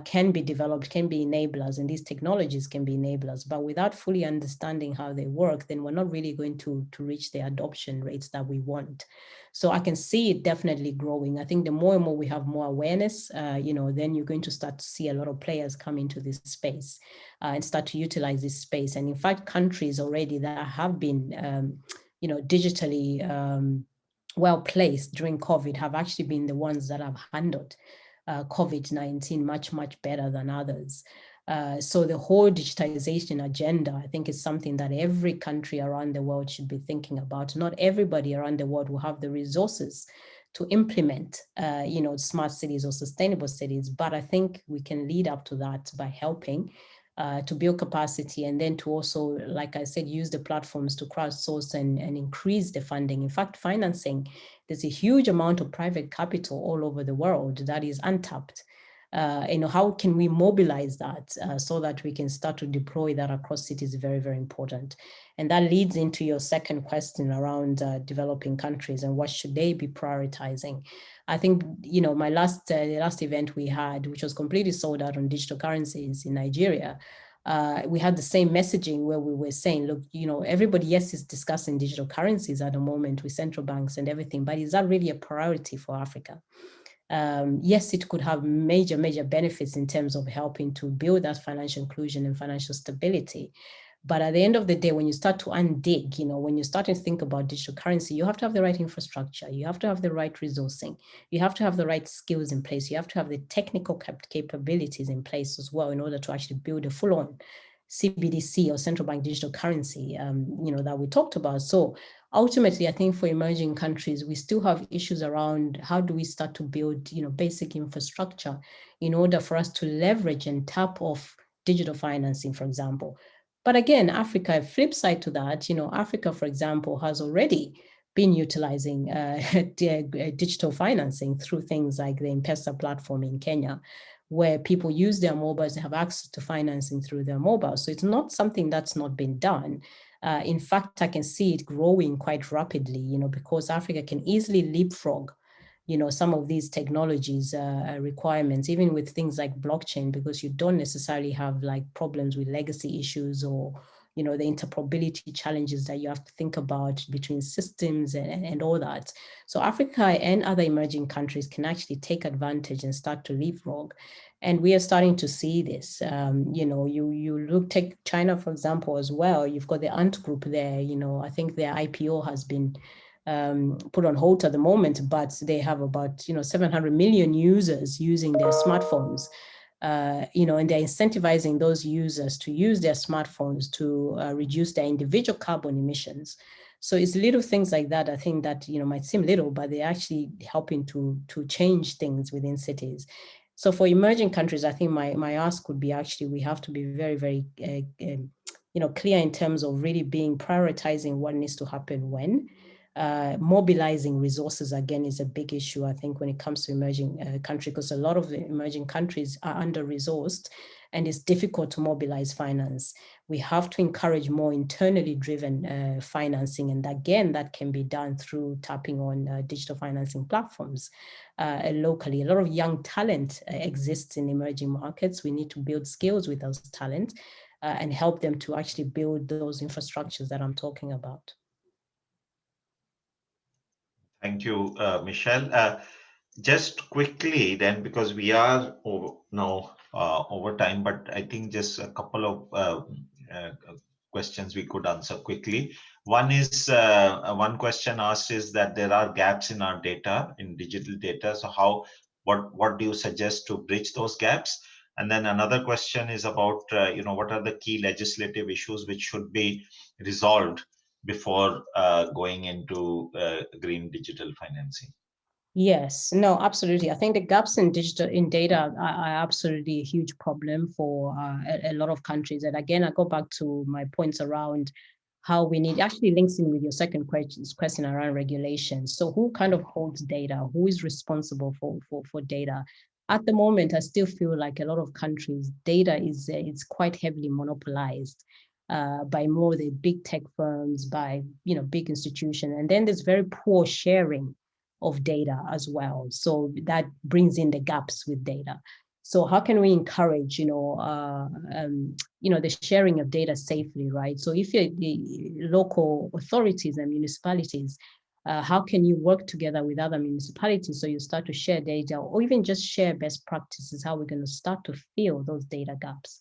S5: can be developed, can be enablers, and these technologies can be enablers. But without fully understanding how they work, then we're not really going to reach the adoption rates that we want. So I can see it definitely growing. I think the more and more we have more awareness, then you're going to start to see a lot of players come into this space and start to utilize this space. And in fact, countries already that have been, digitally well placed during COVID have actually been the ones that have handled COVID-19 much, much better than others. So the whole digitization agenda, I think, is something that every country around the world should be thinking about. Not everybody around the world will have the resources to implement, smart cities or sustainable cities. But I think we can lead up to that by helping to build capacity, and then to also, like I said, use the platforms to crowdsource and increase the funding. In fact, financing, there's a huge amount of private capital all over the world that is untapped. How can we mobilize that so that we can start to deploy that across cities? Very, very important. And that leads into your second question around developing countries and what should they be prioritizing. I think, my last event we had, which was completely sold out on digital currencies in Nigeria, we had the same messaging where we were saying, look, everybody, yes, is discussing digital currencies at the moment with central banks and everything, but is that really a priority for Africa? Yes, it could have major benefits in terms of helping to build that financial inclusion and financial stability. But at the end of the day, when you start to undig, when you start to think about digital currency, you have to have the right infrastructure, you have to have the right resourcing, you have to have the right skills in place, you have to have the technical capabilities in place as well in order to actually build a full-on CBDC or central bank digital currency, that we talked about. So ultimately, I think for emerging countries, we still have issues around how do we start to build, basic infrastructure in order for us to leverage and tap off digital financing, for example. But again, Africa, flip side to that, Africa, for example, has already been utilizing digital financing through things like the M-Pesa platform in Kenya, where people use their mobiles, they have access to financing through their mobiles. So it's not something that's not been done. In fact, I can see it growing quite rapidly, because Africa can easily leapfrog, some of these technologies requirements, even with things like blockchain, because you don't necessarily have like problems with legacy issues or, the interoperability challenges that you have to think about between systems and all that. So Africa and other emerging countries can actually take advantage and start to leapfrog. And we are starting to see this. You take China, for example, as well. You've got the Ant Group there. I think their IPO has been put on hold at the moment, but they have about 700 million users using their smartphones. And they're incentivizing those users to use their smartphones to reduce their individual carbon emissions. So it's little things like that, I think that might seem little, but they're actually helping to change things within cities. So for emerging countries, I think my ask would be actually we have to be very, very clear in terms of really being prioritizing what needs to happen when. Mobilizing resources, again, is a big issue, I think, when it comes to emerging countries, because a lot of the emerging countries are under-resourced and it's difficult to mobilize finance. We have to encourage more internally driven financing. And again, that can be done through tapping on digital financing platforms locally. A lot of young talent exists in emerging markets. We need to build skills with those talent and help them to actually build those infrastructures that I'm talking about.
S2: Thank you, Michelle. Just quickly then, because we are over time, but I think just a couple of questions we could answer quickly. One is, one question asked is that there are gaps in our data, in digital data. So what do you suggest to bridge those gaps? And then another question is about, what are the key legislative issues which should be resolved before going into green digital financing?
S5: Yes, no, absolutely. I think the gaps in data are absolutely a huge problem for a lot of countries. And again, I go back to my points around how we need, actually links in with your second question around regulations. So who kind of holds data? Who is responsible for data? At the moment, I still feel like a lot of countries, data is it's quite heavily monopolized by more the big tech firms, by big institutions. And then there's very poor sharing of data as well. So that brings in the gaps with data. So how can we encourage, the sharing of data safely, right? So if you're the local authorities and municipalities, how can you work together with other municipalities so you start to share data, or even just share best practices? How we're going to start to fill those data gaps.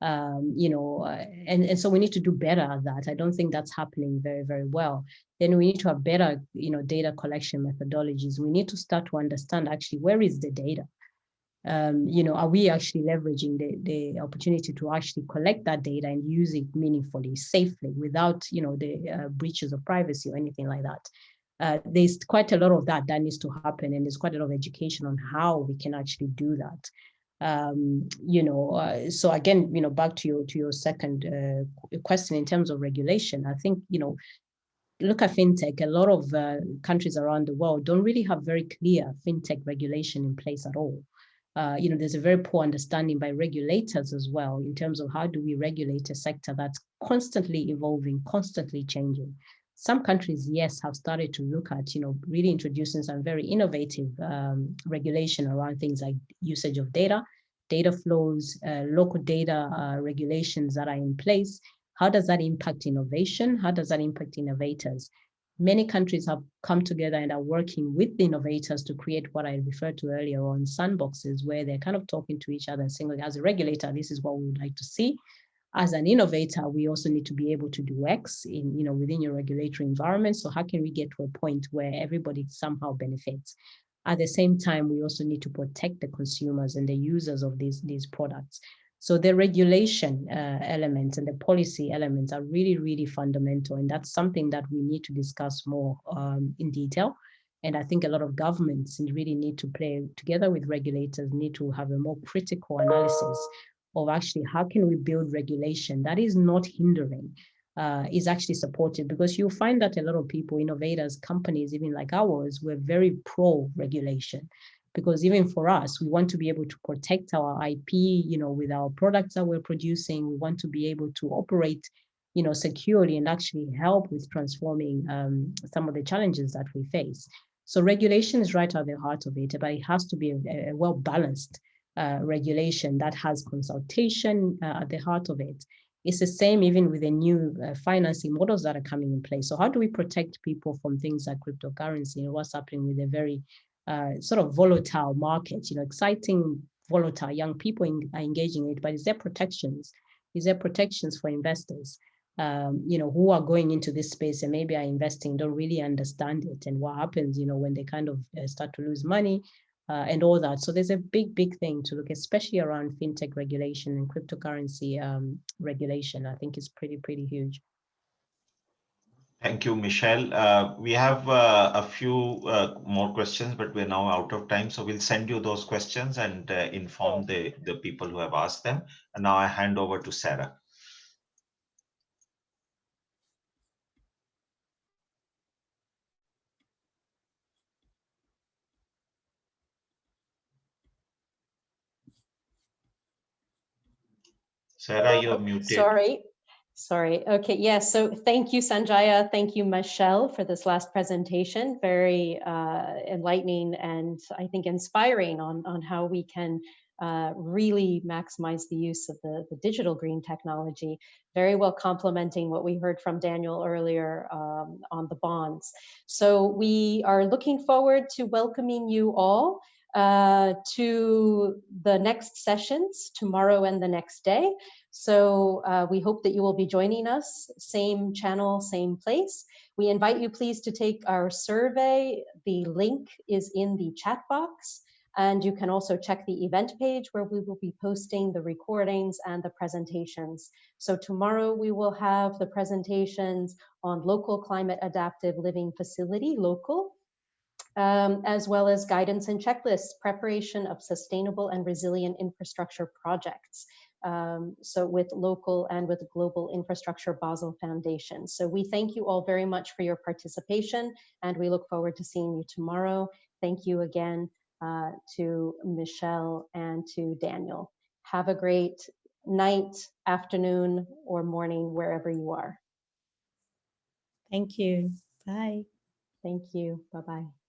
S5: And so we need to do better at that. I don't think that's happening very, very well. Then we need to have better, data collection methodologies. We need to start to understand actually where is the data. Are we actually leveraging the opportunity to actually collect that data and use it meaningfully, safely, without, the breaches of privacy or anything like that? there's quite a lot of that needs to happen, and there's quite a lot of education on how we can actually do that. So again, back to your second question in terms of regulation, I think, look at fintech. A lot of countries around the world don't really have very clear fintech regulation in place at all. There's a very poor understanding by regulators as well in terms of how do we regulate a sector that's constantly evolving, constantly changing. Some countries, yes, have started to look at, really introducing some very innovative regulation around things like usage of data flows, local data regulations that are in place. How does that impact innovation? How does that impact innovators? Many countries have come together and are working with the innovators to create what I referred to earlier on, sandboxes, where they're kind of talking to each other and saying, as a regulator, this is what we would like to see. As an innovator, we also need to be able to do X within your regulatory environment. So how can we get to a point where everybody somehow benefits? At the same time, we also need to protect the consumers and the users of these products. So the regulation elements and the policy elements are really, really fundamental. And that's something that we need to discuss more in detail. And I think a lot of governments really need to play together with regulators, need to have a more critical analysis of actually how can we build regulation that is not hindering, is actually supported, because you'll find that a lot of people, innovators, companies, even like ours, we're very pro-regulation. Because even for us, we want to be able to protect our IP, with our products that we're producing. We want to be able to operate, securely and actually help with transforming some of the challenges that we face. So regulation is right at the heart of it, but it has to be a well-balanced regulation that has consultation at the heart of it. It's the same even with the new financing models that are coming in place. So how do we protect people from things like cryptocurrency and what's happening with a very sort of volatile market, exciting, volatile, young people are engaging in it, but is there protections? Is there protections for investors, who are going into this space and maybe are investing, don't really understand it, and what happens, when they kind of start to lose money and all that. So there's a big, big thing to look, especially around fintech regulation and cryptocurrency regulation. I think it's pretty huge.
S2: Thank you, Michelle. We have a few more questions, but we're now out of time. So we'll send you those questions and inform the people who have asked them. And now I hand over to Sarah. Sarah, you're muted.
S1: Sorry. Okay. Yeah. So thank you, Sanjaya. Thank you, Michelle, for this last presentation. Very enlightening and I think inspiring on how we can really maximize the use of the digital green technology. Very well complementing what we heard from Daniel earlier on the bonds. So we are looking forward to welcoming you all to the next sessions tomorrow and the next day. So we hope that you will be joining us, same channel, same place. We invite you please to take our survey. The link is in the chat box, and you can also check the event page where we will be posting the recordings and the presentations. So tomorrow we will have the presentations on local climate adaptive living facility, local, as well as guidance and checklists, preparation of sustainable and resilient infrastructure projects. So with local and with global infrastructure Basel Foundation. So we thank you all very much for your participation, and we look forward to seeing you tomorrow. Thank you again to Michelle and to Daniel. Have a great night, afternoon, or morning, wherever you are.
S5: Thank you. Bye.
S1: Thank you. Bye-bye.